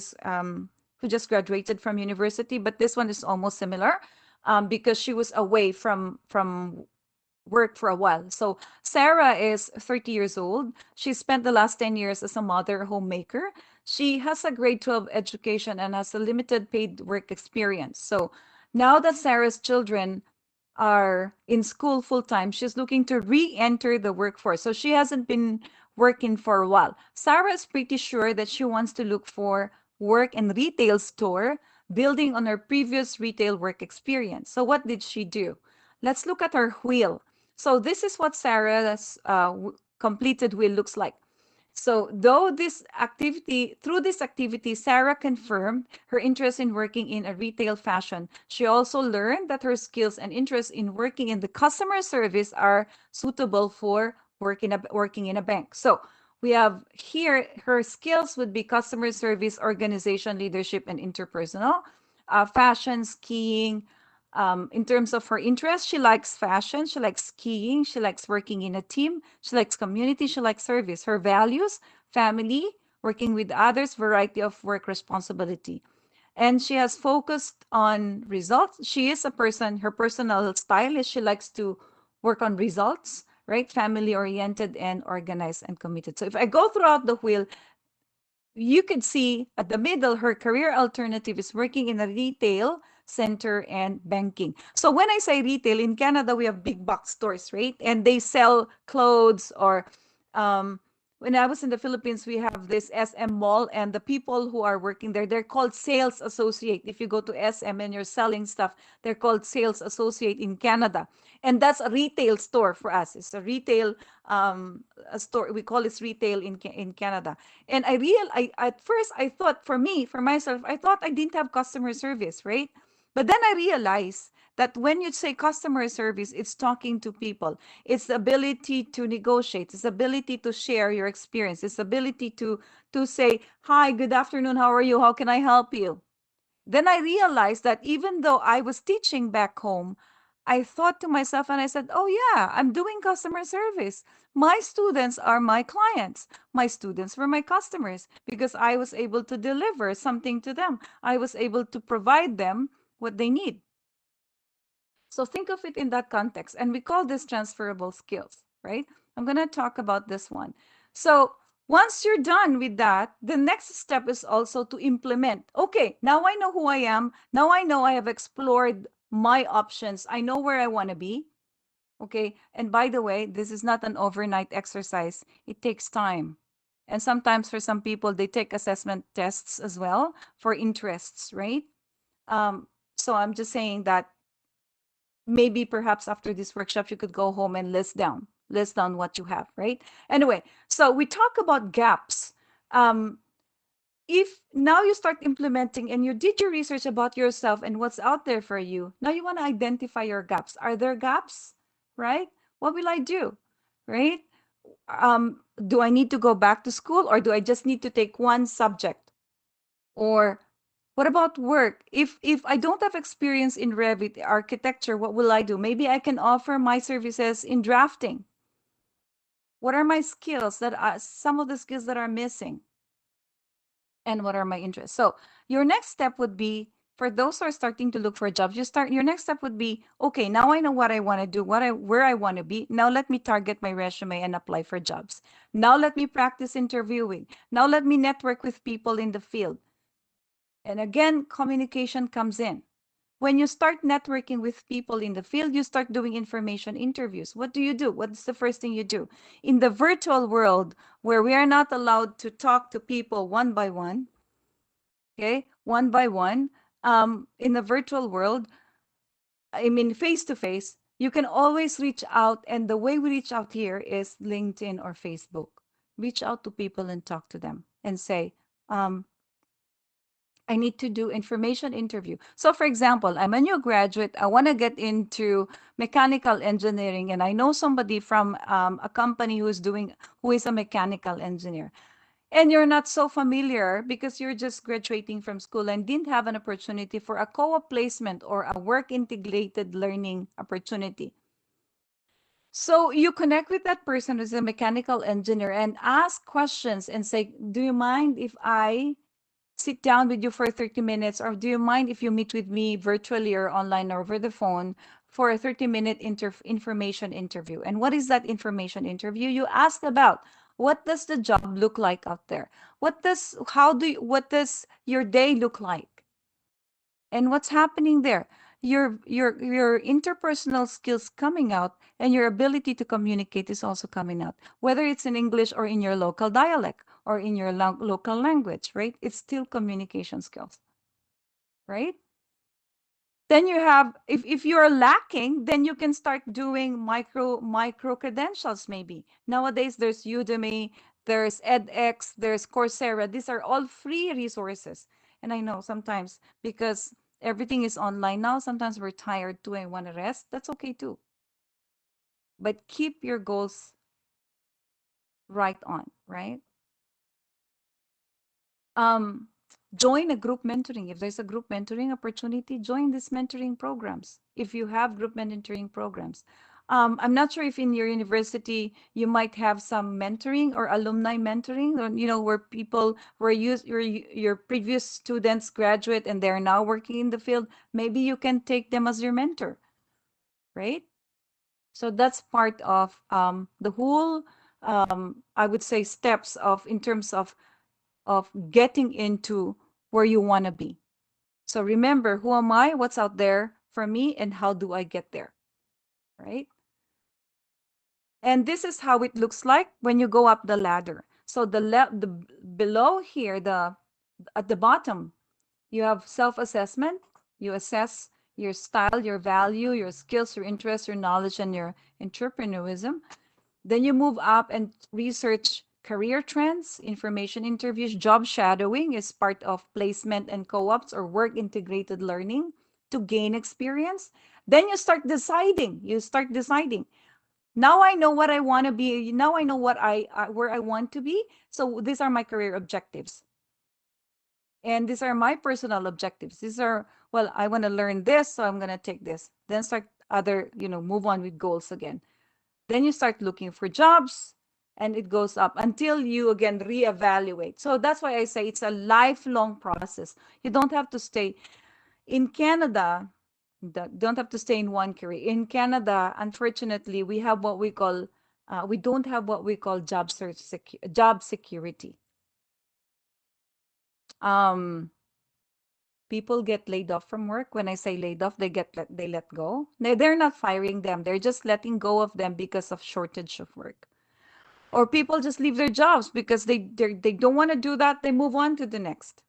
just graduated from university, but this one is almost similar, because she was away from work for a while. So Sarah is 30 years old. She spent the last 10 years as a mother homemaker. She has a grade 12 education and has a limited paid work experience. So now that Sarah's children are in school full time, she's looking to re-enter the workforce. So she hasn't been working for a while. Sarah is pretty sure that she wants to look for work in retail store, building on her previous retail work experience. So what did she do? Let's look at her wheel. So this is what Sarah's completed wheel looks like. So through this activity, Sarah confirmed her interest in working in a retail fashion. She also learned that her skills and interest in working in the customer service are suitable for working in a bank. So we have here, her skills would be customer service, organization, leadership, and interpersonal, fashion, skiing. In terms of her interest, she likes fashion, she likes skiing, she likes working in a team, she likes community, she likes service. Her values, family, working with others, variety of work responsibility. And she has focused on results. She is a person, her personal style is she likes to work on results, right? Family oriented and organized and committed. So if I go throughout the wheel, you could see at the middle, her career alternative is working in a retail center and banking. So when I say retail, in Canada, we have big box stores, right? And they sell clothes or when I was in the Philippines, we have this SM mall, and the people who are working there, they're called sales associate. If you go to SM and you're selling stuff, they're called sales associate in Canada. And that's a retail store for us. It's a retail a store. We call it retail in Canada. And at first I thought for myself, I thought I didn't have customer service, right? But then I realized that when you say customer service, it's talking to people. It's the ability to negotiate. It's the ability to share your experience. It's the ability to say, hi, good afternoon, how are you? How can I help you? Then I realized that even though I was teaching back home, I thought to myself and I said, oh yeah, I'm doing customer service. My students are my clients. My students were my customers because I was able to deliver something to them. I was able to provide them what they need. So think of it in that context. And we call this transferable skills, right? I'm going to talk about this one. So once you're done with that, the next step is also to implement. Okay, now I know who I am. Now I know I have explored my options. I know where I want to be. Okay, and by the way, this is not an overnight exercise. It takes time. And sometimes for some people, they take assessment tests as well for interests, right? So I'm just saying that maybe perhaps after this workshop, you could go home and list down what you have, right? Anyway, so we talk about gaps. If now you start implementing and you did your research about yourself and what's out there for you, now you want to identify your gaps. Are there gaps, right? What will I do, right? Do I need to go back to school, or do I just need to take one subject? Or what about work? If I don't have experience in Revit architecture, what will I do? Maybe I can offer my services in drafting. What are my skills that are some of the skills that are missing? And what are my interests? So your next step would be, for those who are starting to look for jobs, your next step would be, okay, now I know what I want to do, where I want to be. Now let me target my resume and apply for jobs. Now let me practice interviewing. Now let me network with people in the field. And again, communication comes in. When you start networking with people in the field, you start doing information interviews. What do you do? What's the first thing you do? In the virtual world, where we are not allowed to talk to people one by one, okay, one by one, in the virtual world, I mean, face to face, you can always reach out. And the way we reach out here is LinkedIn or Facebook. Reach out to people and talk to them and say, I need to do information interview. So for example, I'm a new graduate. I want to get into mechanical engineering, and I know somebody from a company who is a mechanical engineer. And you're not so familiar because you're just graduating from school and didn't have an opportunity for a co-op placement or a work integrated learning opportunity. So you connect with that person who's a mechanical engineer and ask questions and say, do you mind if I sit down with you for 30 minutes, or do you mind if you meet with me virtually or online or over the phone for a 30-minute information interview? And what is that information interview? You ask about what does the job look like out there? What does your day look like? And what's happening there? Your interpersonal skills coming out, and your ability to communicate is also coming out, whether it's in English or in your local dialect or in your local language, right? It's still communication skills, right? Then you have, if you're lacking, then you can start doing micro credentials maybe. Nowadays, there's Udemy, there's edX, there's Coursera. These are all free resources. And I know sometimes, because everything is online now, sometimes we're tired too and want to rest. That's okay too. But keep your goals right on, right? Join a group mentoring. If there's a group mentoring opportunity, join these mentoring programs. If you have group mentoring programs, I'm not sure if in your university you might have some mentoring or alumni mentoring, or where people were your previous students graduate and they're now working in the field. Maybe you can take them as your mentor, right? So that's part of the whole, I would say, steps in terms of getting into where you want to be. So remember, who am I? What's out there for me? And how do I get there? Right? And this is how it looks like when you go up the ladder. So the below here, at the bottom, you have self-assessment. You assess your style, your value, your skills, your interests, your knowledge, and your entrepreneurism. Then you move up and research career trends, information interviews. Job shadowing is part of placement and co-ops or work integrated learning to gain experience. Then you start deciding. Now I know what I want to be. Now I know where I want to be. So these are my career objectives. And these are my personal objectives. Well, I want to learn this, so I'm going to take this. Then start move on with goals again. Then you start looking for jobs, and it goes up until you again reevaluate. So that's why I say it's a lifelong process. You don't have to stay in Canada. Don't have to stay in one career. In Canada, unfortunately, we have what we call we don't have what we call job security. People get laid off from work. When I say laid off, they let go. They're not firing them. They're just letting go of them because of shortage of work. Or people just leave their jobs because they don't want to do that. They move on to the next.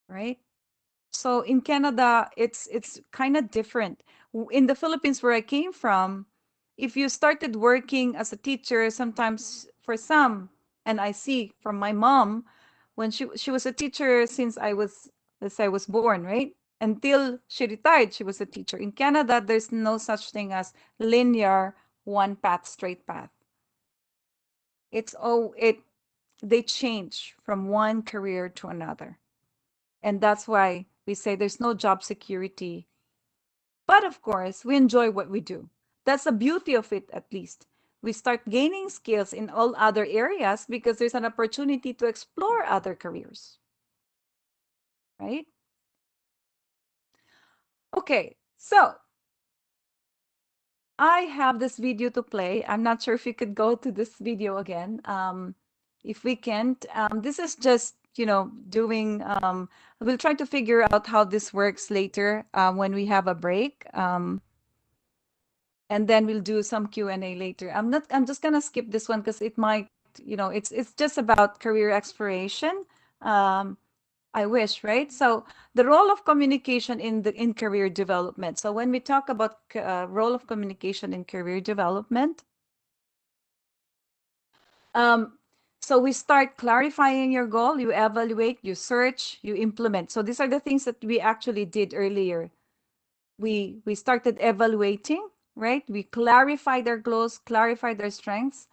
Right? So in Canada, it's kind of different. In the Philippines, where I came from, if you started working as a teacher, sometimes for some, and I see from my mom, when she was a teacher since I was born, right? Until she retired, she was a teacher. In Canada, there's no such thing as linear one path, straight path. They change from one career to another. And that's why we say there's no job security. But of course, we enjoy what we do. That's the beauty of it, at least. We start gaining skills in all other areas because there's an opportunity to explore other careers. Right? Okay, so I have this video to play. I'm not sure if you could go to this video again. If we can't, this is just, doing, we'll try to figure out how this works later when we have a break. And then we'll do some Q&A later. I'm just gonna skip this one because it might, it's just about career exploration. I wish, right? So the role of communication in career development. So when we talk about role of communication in career development, So we start clarifying your goal, you evaluate, you search, you implement. So these are the things that we actually did earlier. We started evaluating, right? We clarified our goals, clarified our strengths.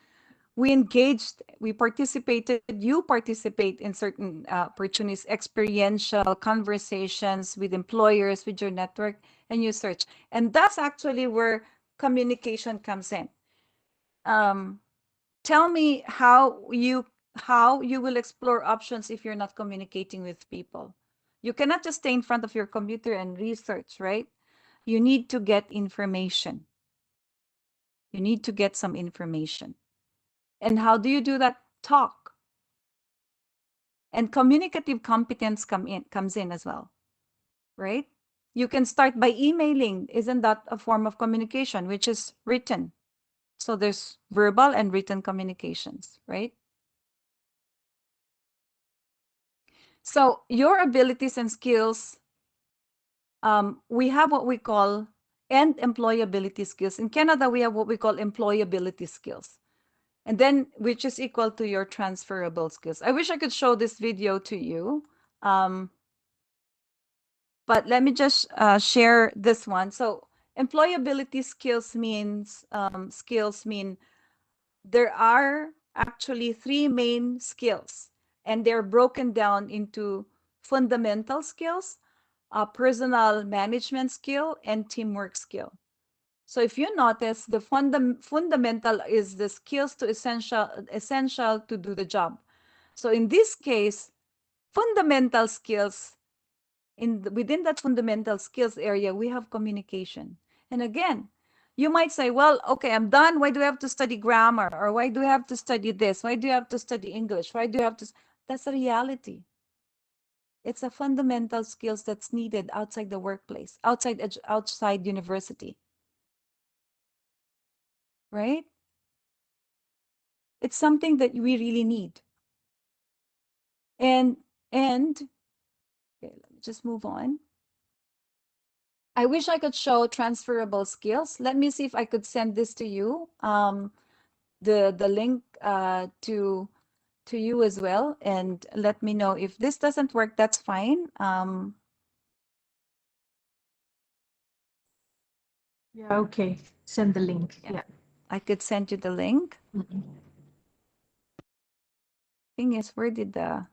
We engaged, we participated, you participate in certain opportunities, experiential conversations with employers, with your network, and you search. And that's actually where communication comes in. Tell me how you will explore options if you're not communicating with people. You cannot just stay in front of your computer and research, right? You need to get information. You need to get some information. And how do you do that? Talk. And communicative competence comes in as well, right? You can start by emailing. Isn't that a form of communication, which is written? So there's verbal and written communications, right? So your abilities and skills, we have what we call and employability skills. In Canada, we have what we call employability skills. And then which is equal to your transferable skills. I wish I could show this video to you. But let me just share this one. So employability skills means there are actually three main skills, and they're broken down into fundamental skills, personal management skill, and teamwork skill. So if you notice, the fundamental is the skills to essential to do the job. So in this case, fundamental skills, within that fundamental skills area, we have communication. And again, you might say, well, okay, I'm done. Why do I have to study grammar? Or why do I have to study this? Why do you have to study English? Why do you have to? That's a reality. It's a fundamental skills that's needed outside the workplace, outside university. Right? It's something that we really need. And okay, let me just move on. I wish I could show transferable skills. Let me see if I could send this to you. The link to you as well, and let me know if this doesn't work. That's fine. Yeah, okay. Send the link. Yeah. I could send you the link. Mm-mm. Thing is, where did the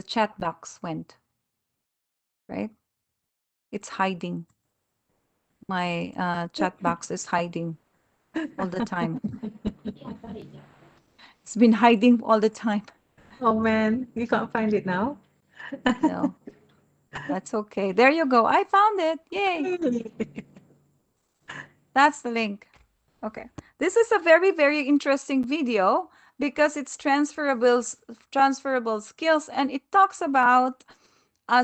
chat box went? Right? It's hiding. My chat box is hiding all the time. It's been hiding all the time. Oh man, you can't find it now? No, that's okay. There you go. I found it. Yay. That's the link. Okay. This is a very, very interesting video because it's transferable skills, and it talks about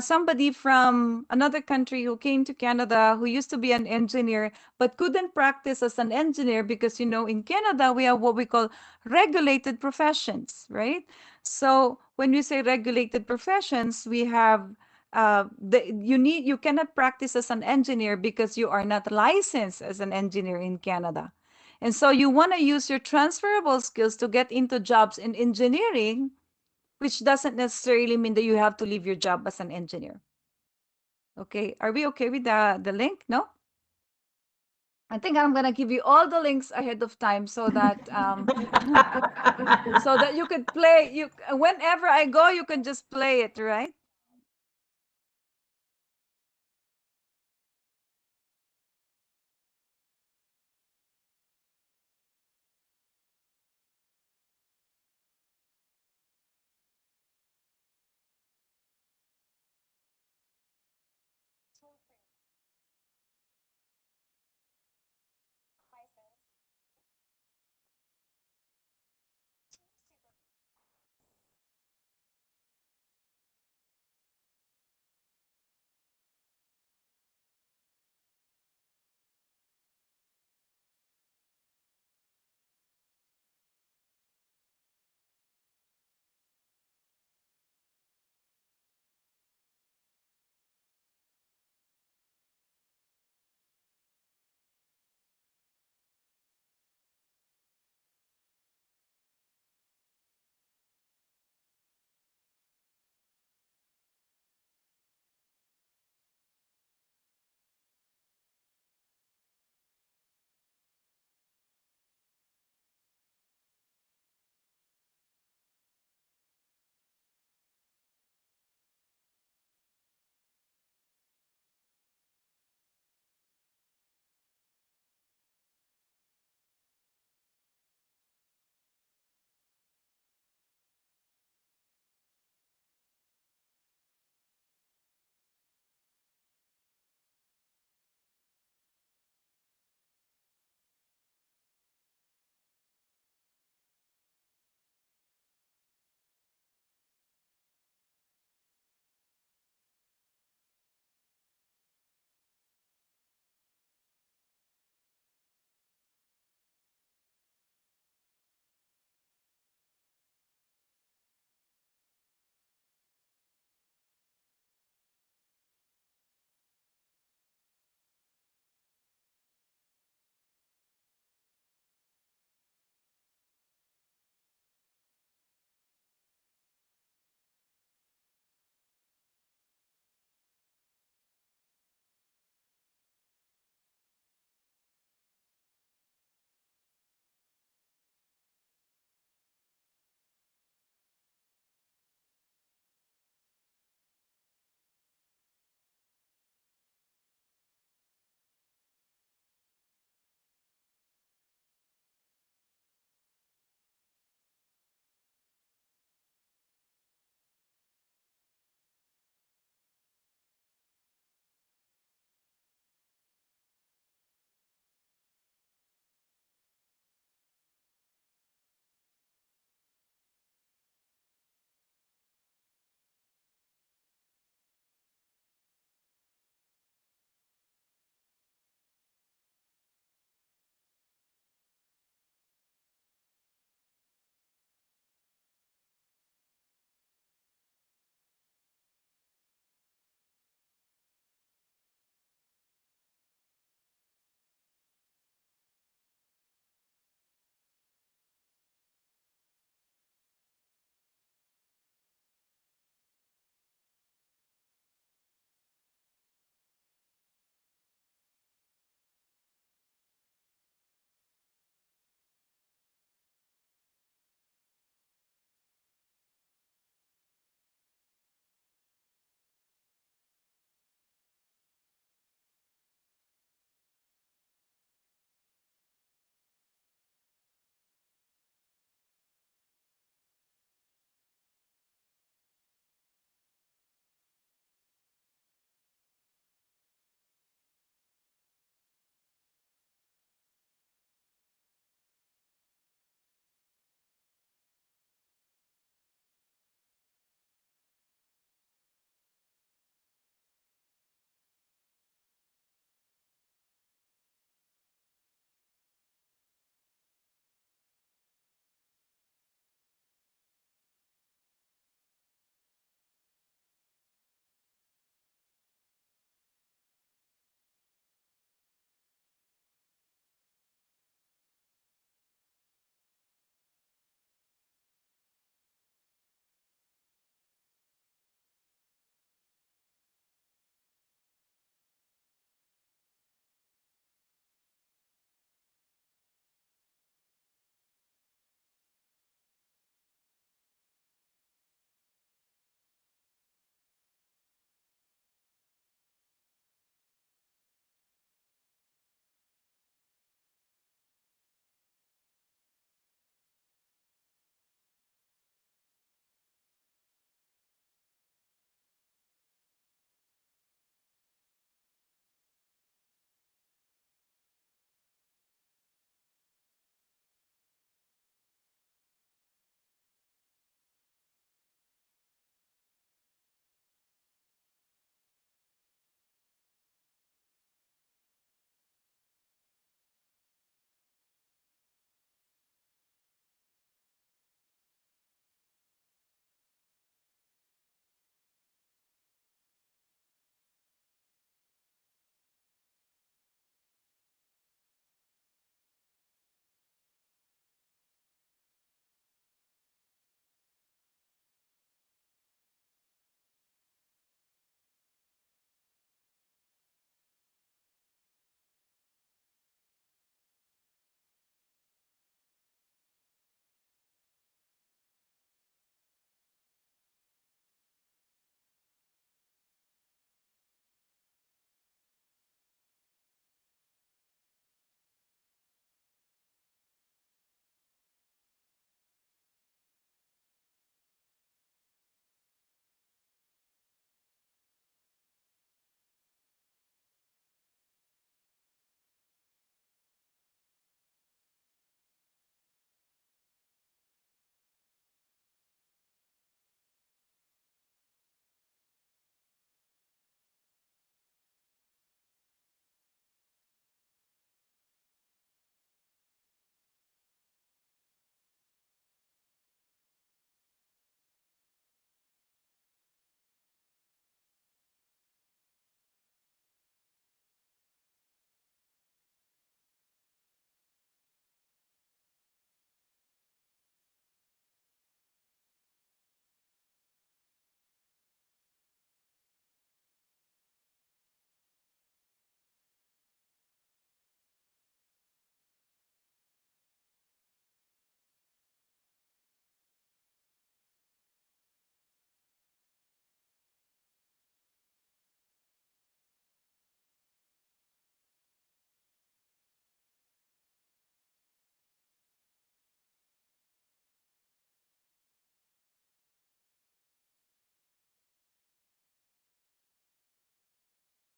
somebody from another country who came to Canada who used to be an engineer but couldn't practice as an engineer because, you know, in Canada, we have what we call regulated professions, right? So when we say regulated professions, we have you cannot practice as an engineer because you are not licensed as an engineer in Canada. And so you want to use your transferable skills to get into jobs in engineering, which doesn't necessarily mean that you have to leave your job as an engineer. Okay, are we okay with the link? No? I think I'm gonna give you all the links ahead of time so that so that you could play. Whenever I go, you can just play it, right?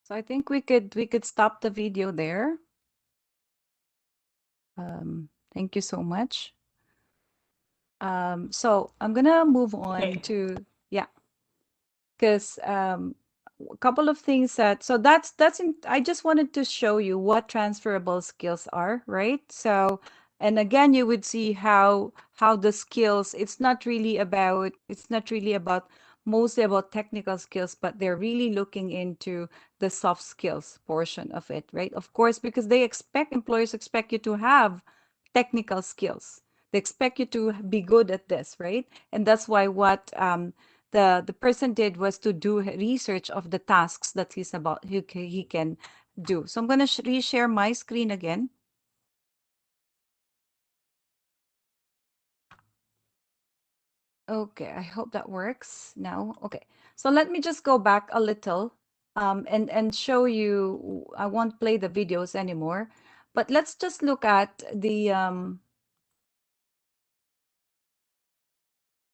So I think we could stop the video there. Thank you so much. So I'm gonna move on to, yeah, because a couple of things so I just wanted to show you what transferable skills are, right? So, and again, you would see how the skills, it's not really about mostly about technical skills, but they're really looking into the soft skills portion of it, right? Of course, because employers expect you to have technical skills. They expect you to be good at this, right? And that's why what the person did was to do research of the tasks that he can do. So I'm going to reshare my screen again. Okay, I hope that works now. Okay, so let me just go back a little and show you. I won't play the videos anymore, but let's just look at the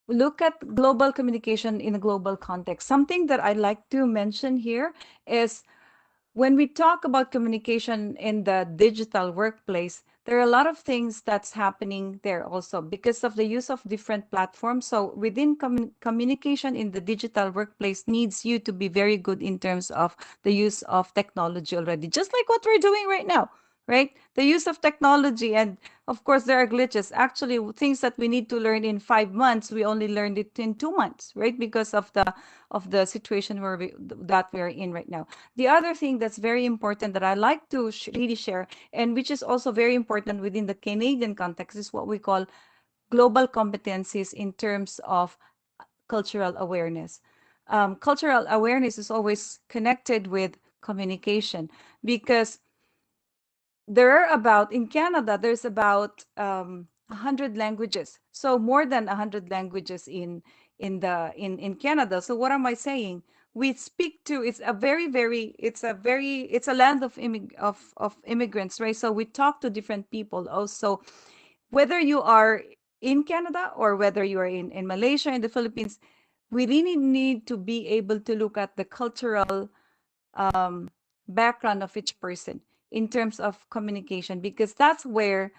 look at global communication in a global context. Something that I like to mention here is when we talk about communication in the digital workplace, there are a lot of things that's happening there also because of the use of different platforms. So within communication in the digital workplace needs you to be very good in terms of the use of technology already, just like what we're doing right now, right? The use of technology, and of course there are glitches. Actually, things that we need to learn in 5 months, we only learned it in 2 months, right? Because of the situation that we're in right now. The other thing that's very important that I like to really share, and which is also very important within the Canadian context, is what we call global competencies in terms of cultural awareness. Cultural awareness is always connected with communication because in Canada, there's about 100 languages. So more than 100 languages in Canada. So what am I saying? We speak to, it's a land of immigrants, right? So we talk to different people also, whether you are in Canada or whether you are in Malaysia, in the Philippines, we really need to be able to look at the cultural background of each person in terms of communication, because that's where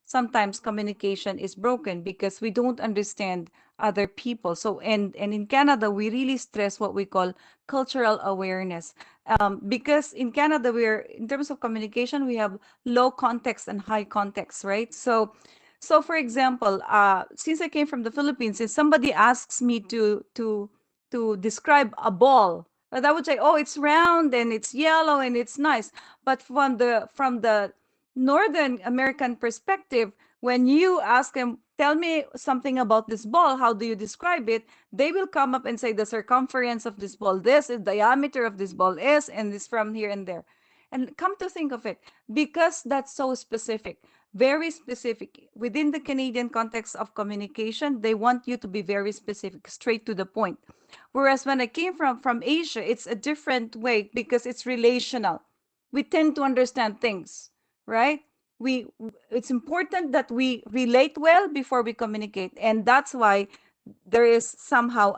sometimes communication is broken because we don't understand other people. So and in Canada we really stress what we call cultural awareness, because in Canada we're, in terms of communication, we have low context and high context, right? So for example, since I came from the Philippines, if somebody asks me to describe a ball, but I would say, oh, it's round and it's yellow and it's nice. But from the Northern American perspective, when you ask them, tell me something about this ball, how do you describe it? They will come up and say the circumference of this ball, this, the diameter of this ball is, and it's from here and there. And come to think of it, because that's so specific, very specific, within the Canadian context of communication, they want you to be very specific, straight to the point. Whereas when I came from Asia, it's a different way because it's relational. We tend to understand things, right? It's important that we relate well before we communicate, and that's why there is somehow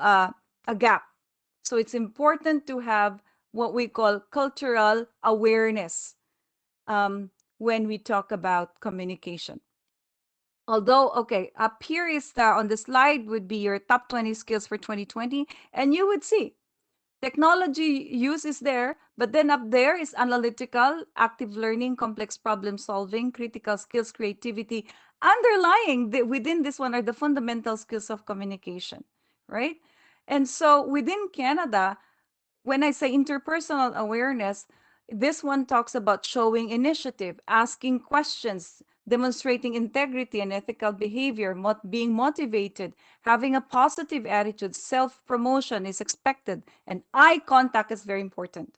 a gap. So it's important to have what we call cultural awareness when we talk about communication. Although, okay, up here is on the slide would be your top 20 skills for 2020, and you would see technology use is there, but then up there is analytical, active learning, complex problem solving, critical skills, creativity. Underlying within this one are the fundamental skills of communication, right? And so within Canada, when I say interpersonal awareness, this one talks about showing initiative, asking questions, demonstrating integrity and ethical behavior, being motivated, having a positive attitude, self-promotion is expected, and eye contact is very important.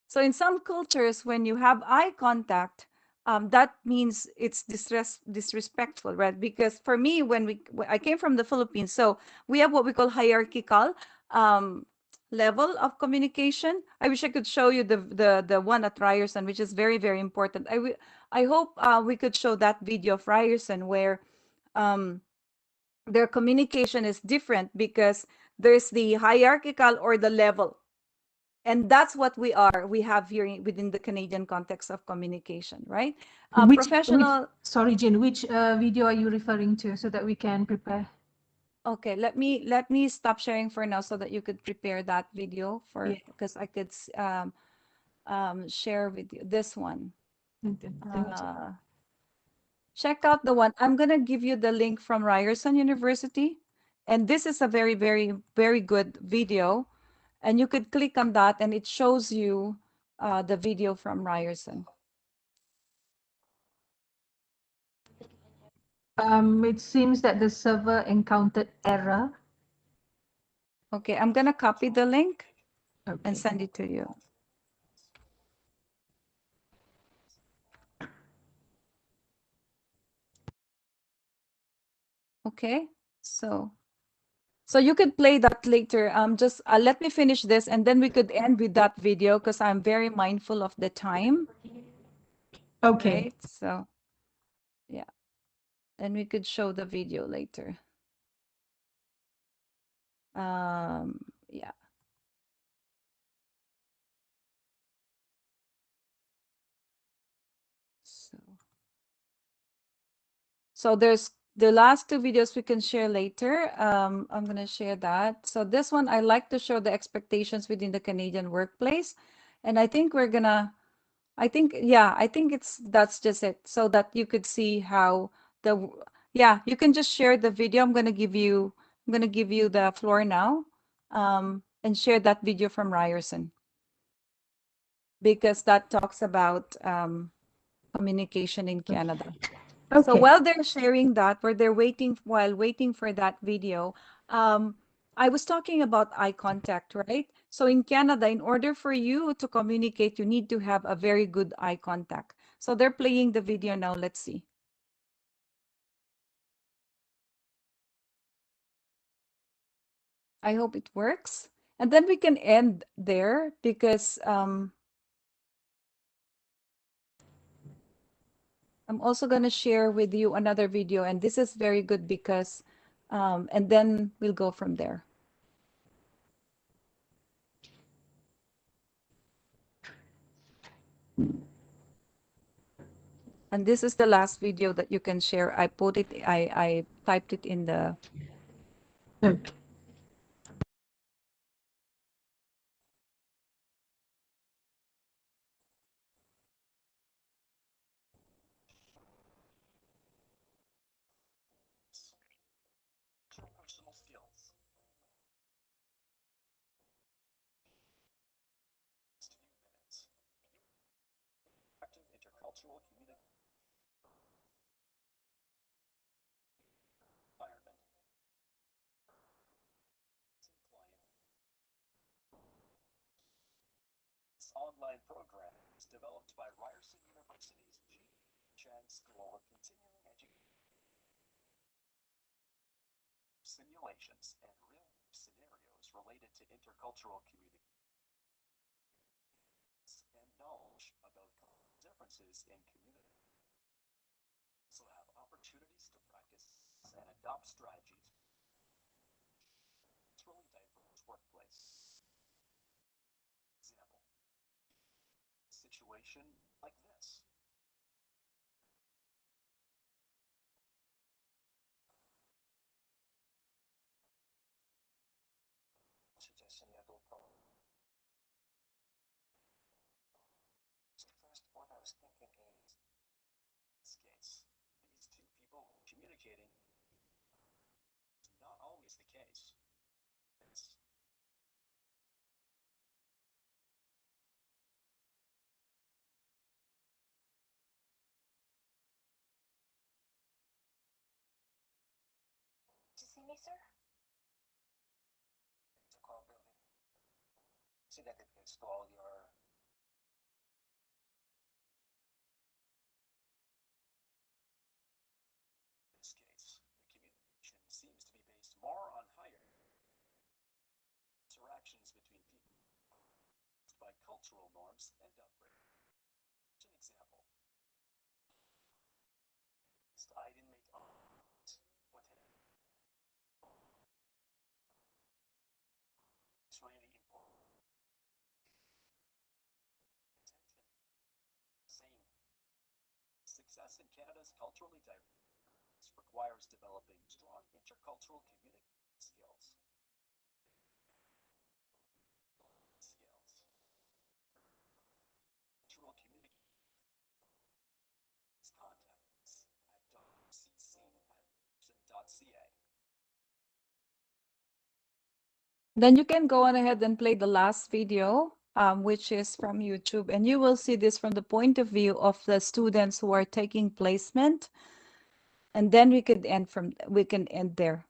So in some cultures, when you have eye contact, that means it's disrespectful, right? Because for me, when I came from the Philippines, so we have what we call hierarchical level of communication. I wish I could show you the one at Ryerson, which is very, very important. I hope we could show that video of Ryerson where their communication is different because there's the hierarchical or the level. And that's what we are. We have here within the Canadian context of communication, right? Sorry, Jane, which video are you referring to so that we can prepare? Okay, let me stop sharing for now so that you could prepare that video for, because I could share with you this one. Thank you. Check out the one. I'm gonna give you the link from Ryerson University, and this is a very, very, very good video, and you could click on that and it shows you the video from Ryerson. It seems that the server encountered error. Okay, I'm gonna copy the link Okay. and send it to you. Okay, so you could play that later. Just let me finish this and then we could end with that video because I'm very mindful of the time. Okay. Right? So yeah, then we could show the video later. Yeah. So there's the last two videos we can share later. I'm going to share that. So this one, I like to show the expectations within the Canadian workplace. And I think we're gonna, I think that's just it. So that you could see how you can just share the video. I'm going to give you the floor now, and share that video from Ryerson, because that talks about communication in Canada. Okay. So while they're sharing that, while waiting for that video, I was talking about eye contact, right? So in Canada, in order for you to communicate, you need to have a very good eye contact. So they're playing the video now. Let's see. I hope it works. And then we can end there because I'm also going to share with you another video, and this is very good because, and then we'll go from there. And this is the last video that you can share. I typed it in the. Okay. Interpersonal skills. Just a few minutes. Active intercultural communication environment. This online program is developed by Ryerson University's G. Chan School of Continuing Education. Simulations and real-life scenarios related to intercultural communication and knowledge about differences in community. Also have opportunities to practice and adopt strategies for a diverse workplace. Example, situation like this. First, what I was thinking is, in this case, these two people communicating is not always the case. Did you see me, sir? To call building. See that it install your this case, the communication seems to be based more on higher interactions between people by cultural norms and upbringing. An example. I didn't make what it's really important. in Canada's culturally diverse requires developing strong intercultural communication skills. Cultural communication contacts at wcc@person.ca. Then you can go on ahead and play the last video, which is from YouTube, and you will see this from the point of view of the students who are taking placement. And then we can end there.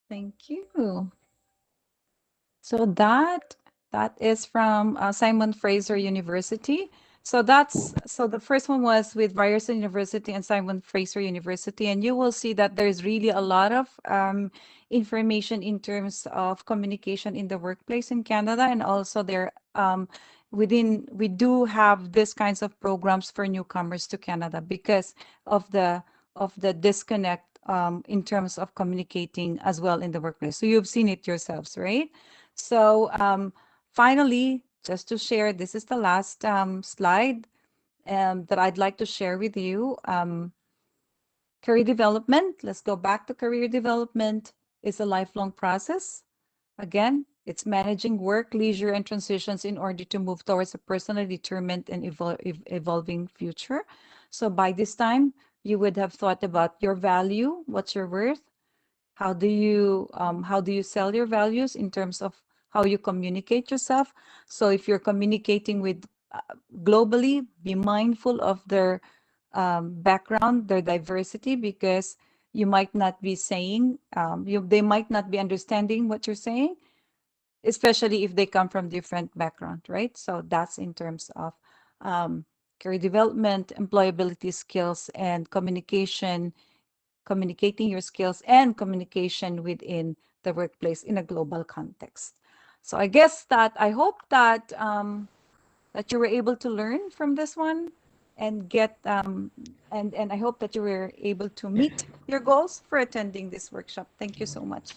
Thank you. So that is from Simon Fraser University. So the first one was with Ryerson University and Simon Fraser University, and you will see that there's really a lot of information in terms of communication in the workplace in Canada, and also there we do have these kinds of programs for newcomers to Canada because of the disconnect in terms of communicating as well in the workplace. So you've seen it yourselves, right? So finally, just to share, this is the last slide that I'd like to share with you. Career development, let's go back to career development, is a lifelong process. Again, it's managing work, leisure, and transitions in order to move towards a personally determined and evolving future. So by this time, you would have thought about your value, what's your worth, how do you sell your values in terms of how you communicate yourself. So if you're communicating with globally, be mindful of their background, their diversity, because you might not be saying, they might not be understanding what you're saying, especially if they come from different background, right? So that's in terms of career development, employability skills, and communication, communicating your skills and communication within the workplace in a global context. So I guess that I hope that that you were able to learn from this one and get and I hope that you were able to meet your goals for attending this workshop. Thank you so much.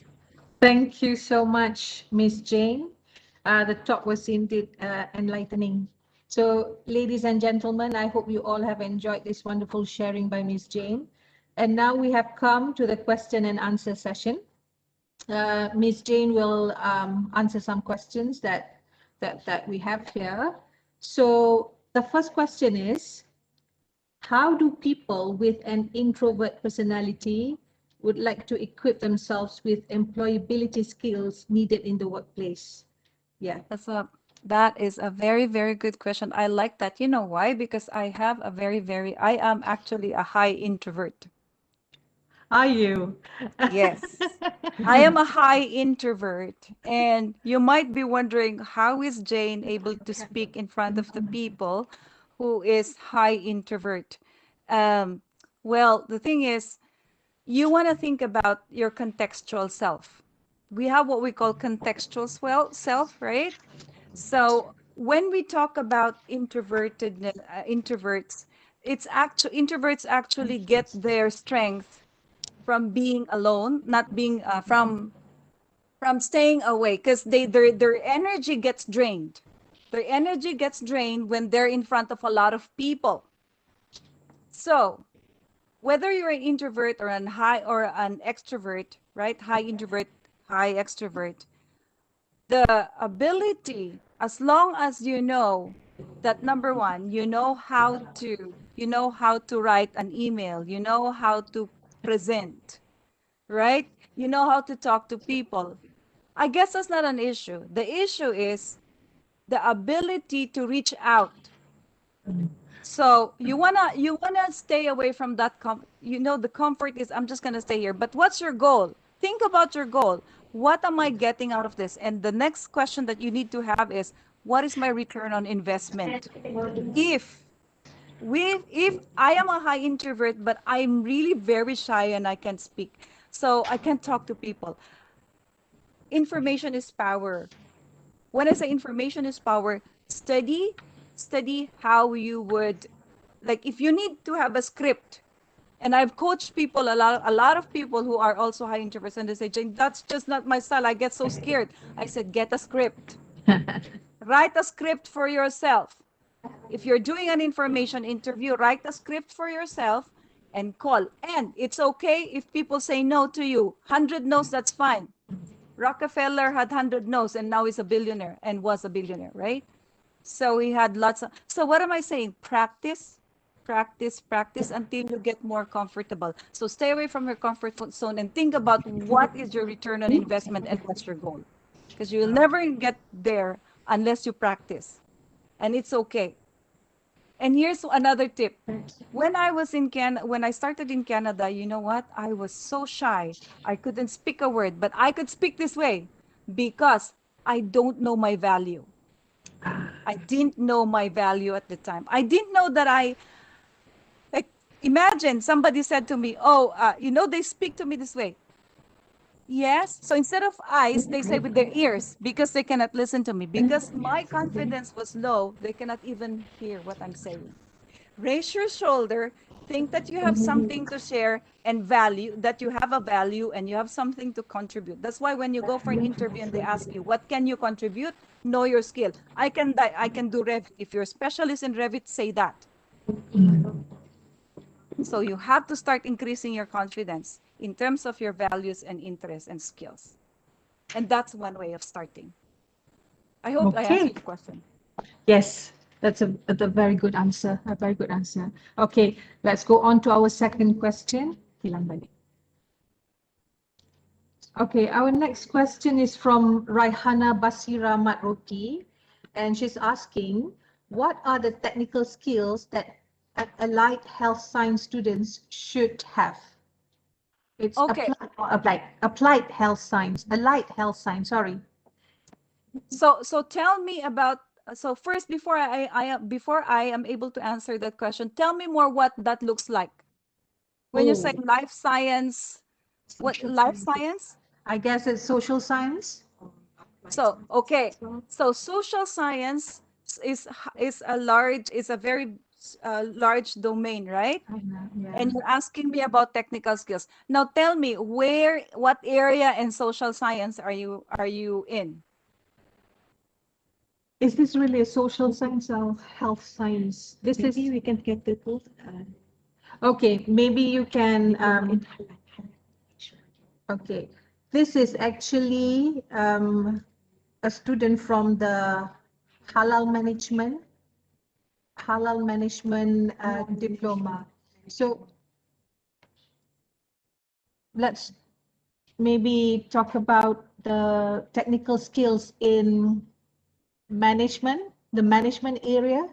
Thank you so much, Miss Jane. The talk was indeed enlightening. So, ladies and gentlemen, I hope you all have enjoyed this wonderful sharing by Miss Jane. And now we have come to the question and answer session. Miss Jane will answer some questions that we have here. So, the first question is, how do people with an introvert personality would like to equip themselves with employability skills needed in the workplace? Yeah. That is a very, very good question. I like that. You know why? Because I have a I am actually a high introvert. Are you? Yes. I am a high introvert, and you might be wondering, how is Jane able to speak in front of the people who is high introvert? Well, the thing is, you want to think about your contextual self. We have what we call contextual self, right? So when we talk about introverts, introverts actually get their strength from being alone, not being from staying away, because their energy gets drained. Their energy gets drained when they're in front of a lot of people. So whether you're an introvert or an extrovert, right? High introvert, high extrovert, the ability, as long as you know that, number one, you know how to write an email, you know how to present, right? You know how to talk to people. I guess that's not an issue. The issue is the ability to reach out. So you wanna stay away from that. The comfort is, I'm just gonna stay here. But what's your goal? Think about your goal. What am I getting out of this? And the next question that you need to have is, what is my return on investment? If I am a high introvert, but I'm really very shy and I can't speak, so I can't talk to people. Information is power. When I say information is power, study how you would, like, if you need to have a script. And I've coached people, a lot of people who are also high introverts, and they say, Jane, that's just not my style. I get so scared. I said, get a script. Write a script for yourself. If you're doing an information interview, write a script for yourself and call. And it's okay if people say no to you. 100 no's, that's fine. Rockefeller had 100 no's and now he's a billionaire and was a billionaire, right? So he had lots of, so what am I saying? Practice until you get more comfortable. So stay away from your comfort zone and think about what is your return on investment and what's your goal. Because you will never get there unless you practice. And it's okay. And here's another tip. When I was in when I started in Canada, you know what? I was so shy. I couldn't speak a word, but I could speak this way because I don't know my value. I didn't know my value at the time. I didn't know that like, imagine somebody said to me, they speak to me this way. Yes. So instead of eyes, they say with their ears because they cannot listen to me. Because my confidence was low, they cannot even hear what I'm saying. Raise your shoulder, think that you have something to share and value, that you have a value and you have something to contribute. That's why when you go for an interview and they ask you, what can you contribute? Know your skill. I can do Revit. If you're a specialist in Revit, say that. So you have to start increasing your confidence in terms of your values and interests and skills. And that's one way of starting. I hope I answered your question. Yes, that's a very good answer. A very good answer. Okay, let's go on to our second question. Hilang balik. Okay, our next question is from Raihana Basira Matroki, and she's asking, what are the technical skills that allied health science students should have? It's Okay. applied health science, allied health science, sorry. So tell me about, so first, before I am able to answer that question, tell me more what that looks like. When you say life science, what life science? I guess it's social science. So, okay. So social science is a very large domain, right? Yeah. And you're asking me about technical skills. Now tell me what area in social science are you in? Is this really a social science or health science? Maybe we can get the both. Okay, maybe you can. Okay, this is actually a student from the halal management diploma. So let's maybe talk about the technical skills in management, the management area.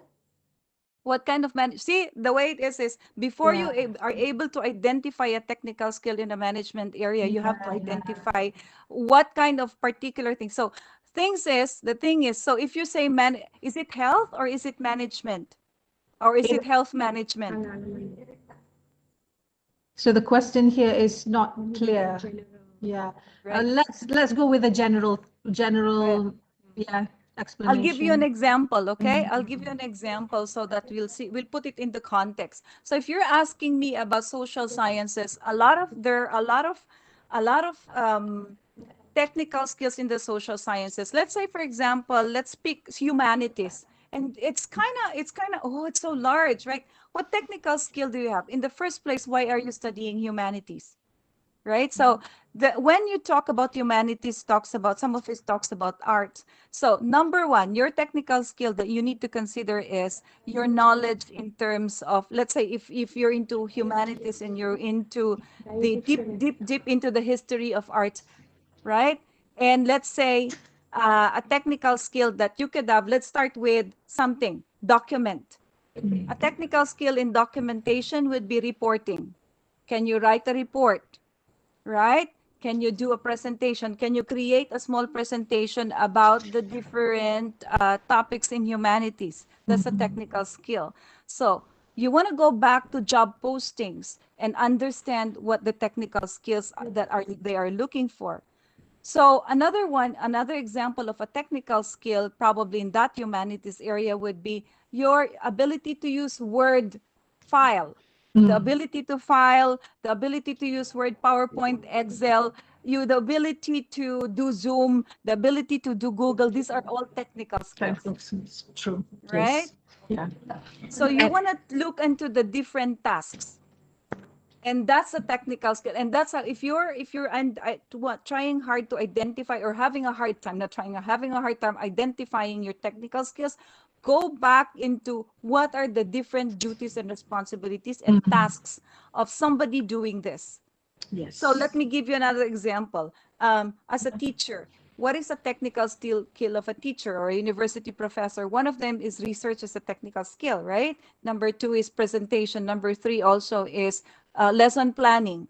What kind of see, the way it is before you are able to identify a technical skill in the management area, you have to identify what kind of particular thing. So the thing is, so if you say is it health or is it management? Or is it health management? So the question here is not clear. Yeah. Right. Let's go with a general Right. explanation. I'll give you an example, okay? I'll give you an example so that we'll put it in the context. So if you're asking me about social sciences, there are a lot of technical skills in the social sciences. Let's say, for example, let's pick humanities. And it's kind of, oh, it's so large, right? What technical skill do you have? In the first place, why are you studying humanities? Right? So when you talk about humanities, some of it talks about art. So number one, your technical skill that you need to consider is your knowledge in terms of, let's say, if you're into humanities and you're into the deep into the history of art, right? And let's say a technical skill that you could have, let's start with something, document. A technical skill in documentation would be reporting. Can you write a report? Right? Can you do a presentation? Can you create a small presentation about the different topics in humanities? That's a technical skill. So you want to go back to job postings and understand what the technical skills they are looking for. So another example of a technical skill probably in that humanities area would be your ability to use Word file. The ability to file, the ability to use Word, PowerPoint, Excel, the ability to do Zoom, the ability to do Google. These are all technical skills. True. Right? Yes. Yeah. So you want to look into the different tasks. And that's a technical skill. And that's how, if you're trying hard to identify or having a hard time identifying your technical skills, go back into what are the different duties and responsibilities and tasks of somebody doing this. Yes. So let me give you another example. As a teacher, what is a technical skill of a teacher or a university professor? One of them is research as a technical skill, right? Number 2 is presentation. Number 3 also is lesson planning,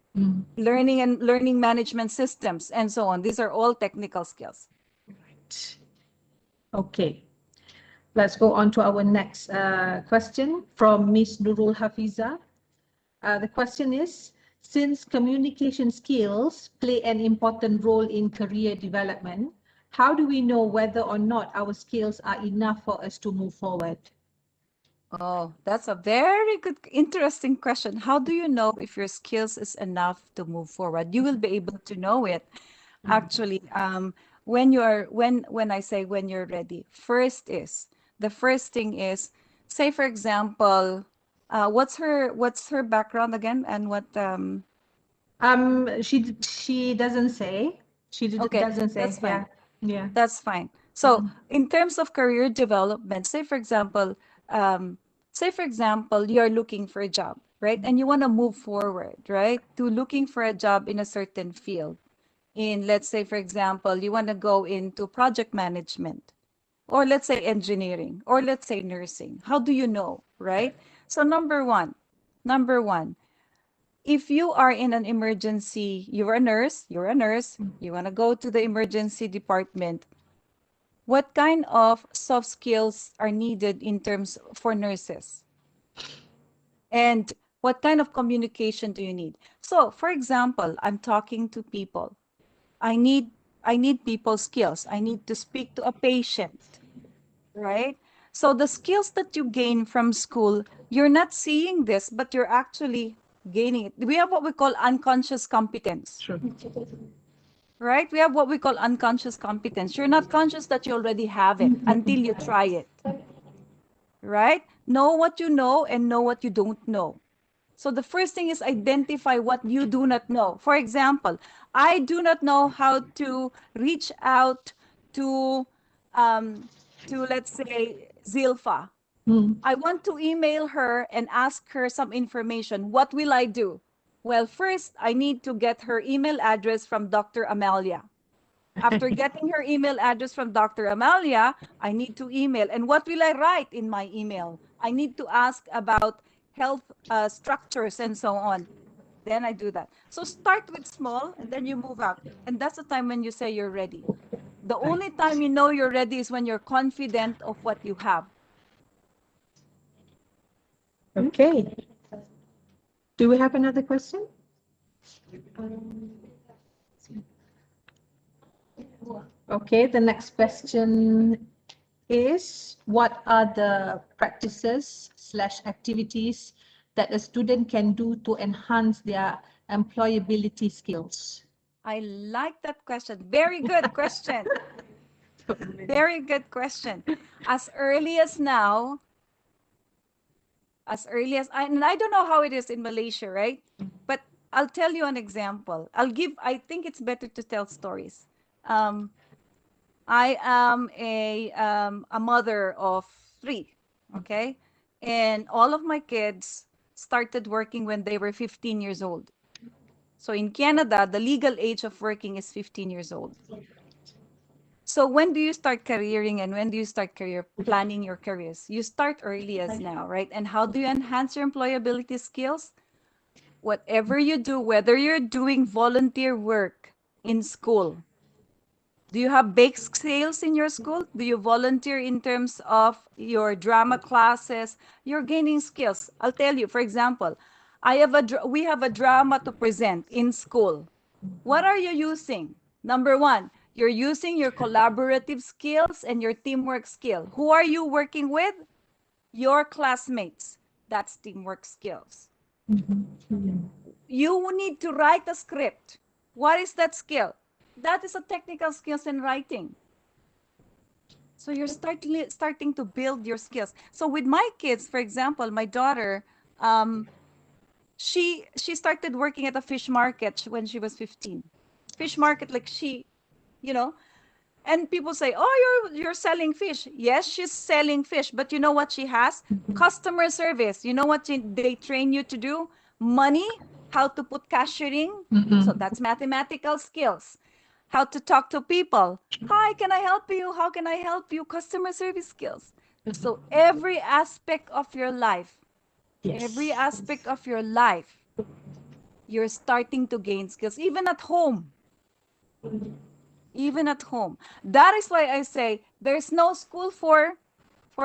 learning management systems, and so on. These are all technical skills. Right. Okay. Let's go on to our next question from Ms. Nurul Hafiza. The question is, since communication skills play an important role in career development, how do we know whether or not our skills are enough for us to move forward? Oh, that's a very good, interesting question. How do you know if your skills is enough to move forward? You will be able to know it actually when you are when I say when you're ready. The first thing is, say for example, what's her background again, and what She doesn't say. okay, Doesn't say. that's fine. Yeah. That's fine. So in terms of career development, say for example, you're looking for a job, right? And you want to move forward, right? To looking for a job in a certain field. In, let's say, for example, you want to go into project management, or let's say engineering, or let's say nursing. How do you know, right? So number one, if you are in an emergency, you're a nurse, you want to go to the emergency department, what kind of soft skills are needed in terms for nurses? And what kind of communication do you need? So, for example, I'm talking to people. I need people skills. I need to speak to a patient, right? So the skills that you gain from school, you're not seeing this, but you're actually gaining it. We have what we call unconscious competence. Sure. Right? We have what we call unconscious competence. You're not conscious that you already have it until you try it. Right? Know what you know and know what you don't know. So the first thing is identify what you do not know. For example, I do not know how to reach out to, let's say, Zilpha. I want to email her and ask her some information. What will I do? Well, first, I need to get her email address from Dr. Amalia. After getting her email address from Dr. Amalia, I need to email. And what will I write in my email? I need to ask about health structures and so on. Then I do that. So start with small and then you move out. And that's the time when you say you're ready. The only time you know you're ready is when you're confident of what you have. Okay. Do we have another question? Okay, the next question is, what are the practices / activities that a student can do to enhance their employability skills? I like that question. Very good question. Very good question. As early as now, and I don't know how it is in Malaysia, right? But I'll tell you an example. I think it's better to tell stories. I am a mother of 3, okay? And all of my kids started working when they were 15 years old. So in Canada, the legal age of working is 15 years old. So when do you start careering and when do you start planning your careers? You start early as now, right? And how do you enhance your employability skills? Whatever you do, whether you're doing volunteer work in school, do you have bake sales in your school? Do you volunteer in terms of your drama classes? You're gaining skills. I'll tell you, for example, we have a drama to present in school. What are you using? Number 1, you're using your collaborative skills and your teamwork skill. Who are you working with? Your classmates. That's teamwork skills. You need to write a script. What is that skill? That is a technical skills in writing. So you're starting to build your skills. So with my kids, for example, my daughter, she started working at a fish market when she was 15. Fish market, like and people say, oh, you're selling fish. Yes, she's selling fish, but you know what she has? Customer service. You know what they train you to do? Money, how to put cashiering. So that's mathematical skills. How to talk to people. Hi, can I help you? How can I help you? Customer service skills. So every aspect of your life, you're starting to gain skills, even at home. That is why I say there's no school for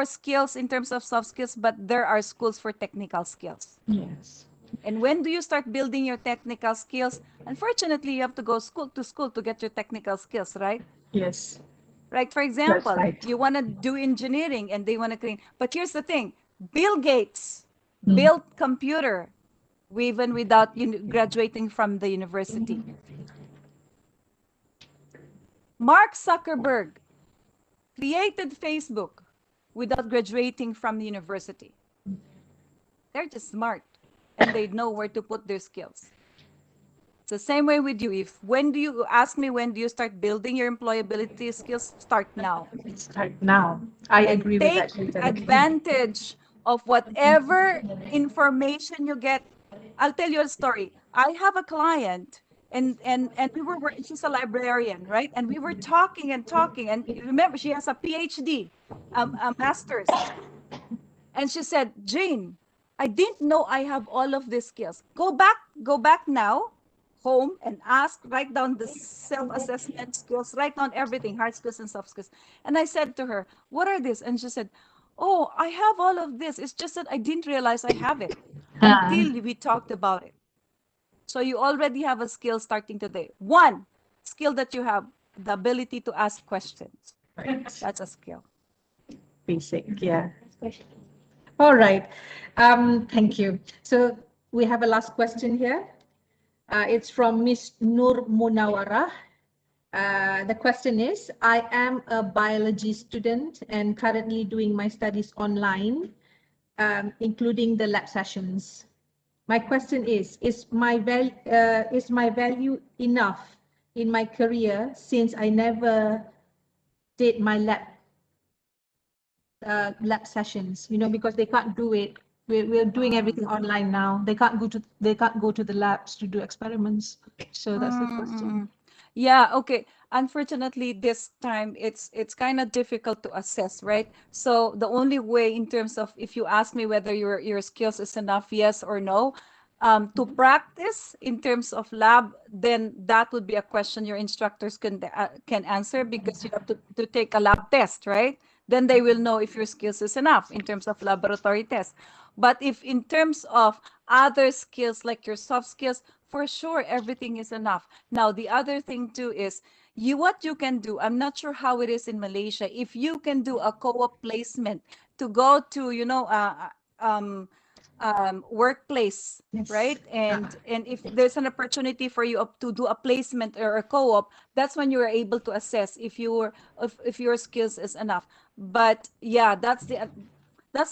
skills in terms of soft skills, but there are schools for technical skills. Yes. And when do you start building your technical skills? Unfortunately, you have to go to school to get your technical skills, right? Yes. Right. For example, right. you want to do engineering and they want to clean. But here's the thing. Bill Gates built computer even without graduating from the university. Mark Zuckerberg created Facebook without graduating from the university. They're just smart and they know where to put their skills. It's the same way with you. When do you ask me, when do you start building your employability skills? Start now. Start now. I agree with that. Take advantage of whatever information you get. I'll tell you a story. I have a client and we were she's a librarian, right? And we were talking and remember she has a PhD, a master's. And she said, Jane, I didn't know I have all of these skills. Go back now home and write down the self-assessment skills, write down everything, hard skills and soft skills. And I said to her, what are these? And she said, oh, I have all of this. It's just that I didn't realize I have it until we talked about it. So you already have a skill starting today. One skill that you have, the ability to ask questions. Right. That's a skill. Basic, yeah. All right. Thank you. So we have a last question here. It's from Miss Nur Munawara. The question is, I am a biology student and currently doing my studies online, including the lab sessions. My question is my value enough in my career since I never did my lab sessions, because they can't do it. We're doing everything online now. They can't go to the labs to do experiments. So that's the question. Yeah, okay. Unfortunately, this time it's kind of difficult to assess, right? So the only way in terms of, if you ask me whether your skills is enough, yes or no, to practice in terms of lab, then that would be a question your instructors can answer, because you have to take a lab test, right? Then they will know if your skills is enough in terms of laboratory tests. But if in terms of other skills like your soft skills, for sure everything is enough. Now the other thing too is what you can do. I'm not sure how it is in Malaysia. If you can do a co-op placement to go to workplace, Yes. right? And if there's an opportunity for you to do a placement or a co-op, that's when you are able to assess if your skills is enough. But yeah, that's the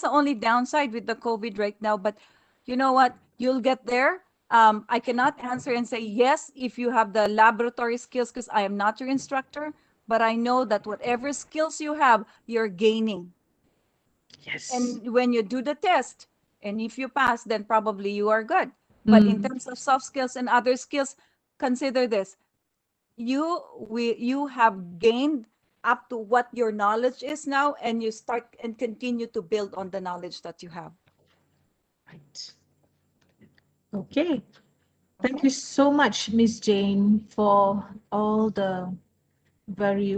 only downside with the COVID right now. But you know what? You'll get there. I cannot answer and say yes if you have the laboratory skills, because I am not your instructor, but I know that whatever skills you have, you're gaining. Yes. And when you do the test, and if you pass, then probably you are good. But in terms of soft skills and other skills, consider this. You have gained up to what your knowledge is now, and you start and continue to build on the knowledge that you have. Right. Okay. Thank you so much, Miss Jane, for all the very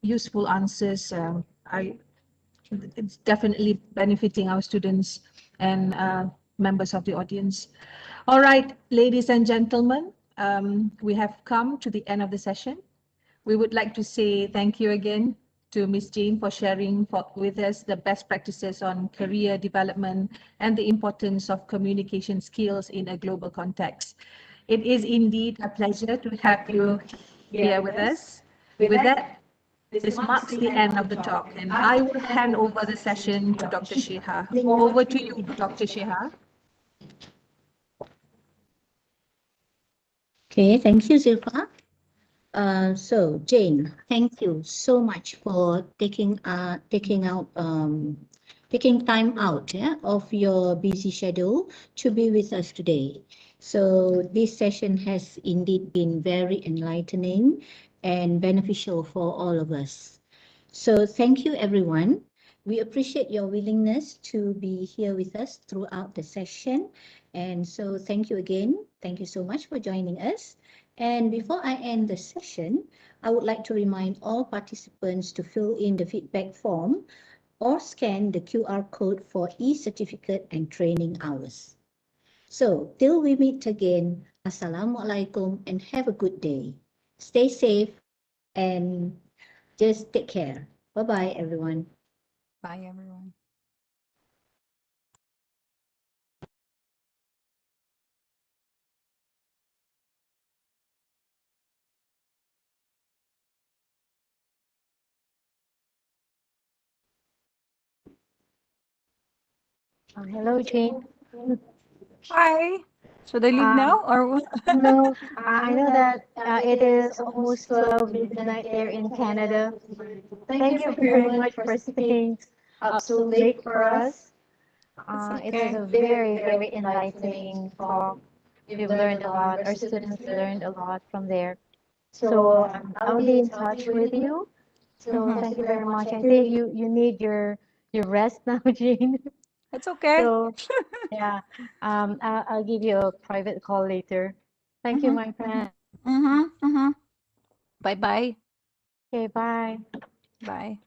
useful answers. It's definitely benefiting our students and members of the audience. All right, ladies and gentlemen, we have come to the end of the session. We would like to say thank you again to Ms. Jane for sharing with us the best practices on career development and the importance of communication skills in a global context. It is indeed a pleasure to have you here with us. With that, this marks the end of the talk, and I will hand over the session to Dr. Sheha. Over to you, Dr. Sheha. Okay, thank you, Zilpa. So Jane, thank you so much for taking time out of your busy schedule to be with us today. So this session has indeed been very enlightening and beneficial for all of us. So thank you, everyone. We appreciate your willingness to be here with us throughout the session. And so thank you again. Thank you so much for joining us. And before I end the session, I would like to remind all participants to fill in the feedback form or scan the QR code for e-certificate and training hours. So till we meet again, Assalamualaikum and have a good day. Stay safe and just take care. Bye-bye, everyone. Bye, everyone. Hello, Jane. Hi. Should I leave Um, now or what? no, I know that it is almost 12 midnight there in Canada. Thank you very much for staying up so late for us. It was Okay. a very, very enlightening talk. We've learned a lot. Our students learned a lot from there. So I'll be in touch with you. So thank you very much. I think you need your rest now, Jane. It's okay. So yeah, I'll give you a private call later. Thank you, my friend. Mm-hmm. Mm-hmm. Bye-bye. Okay, bye. Bye.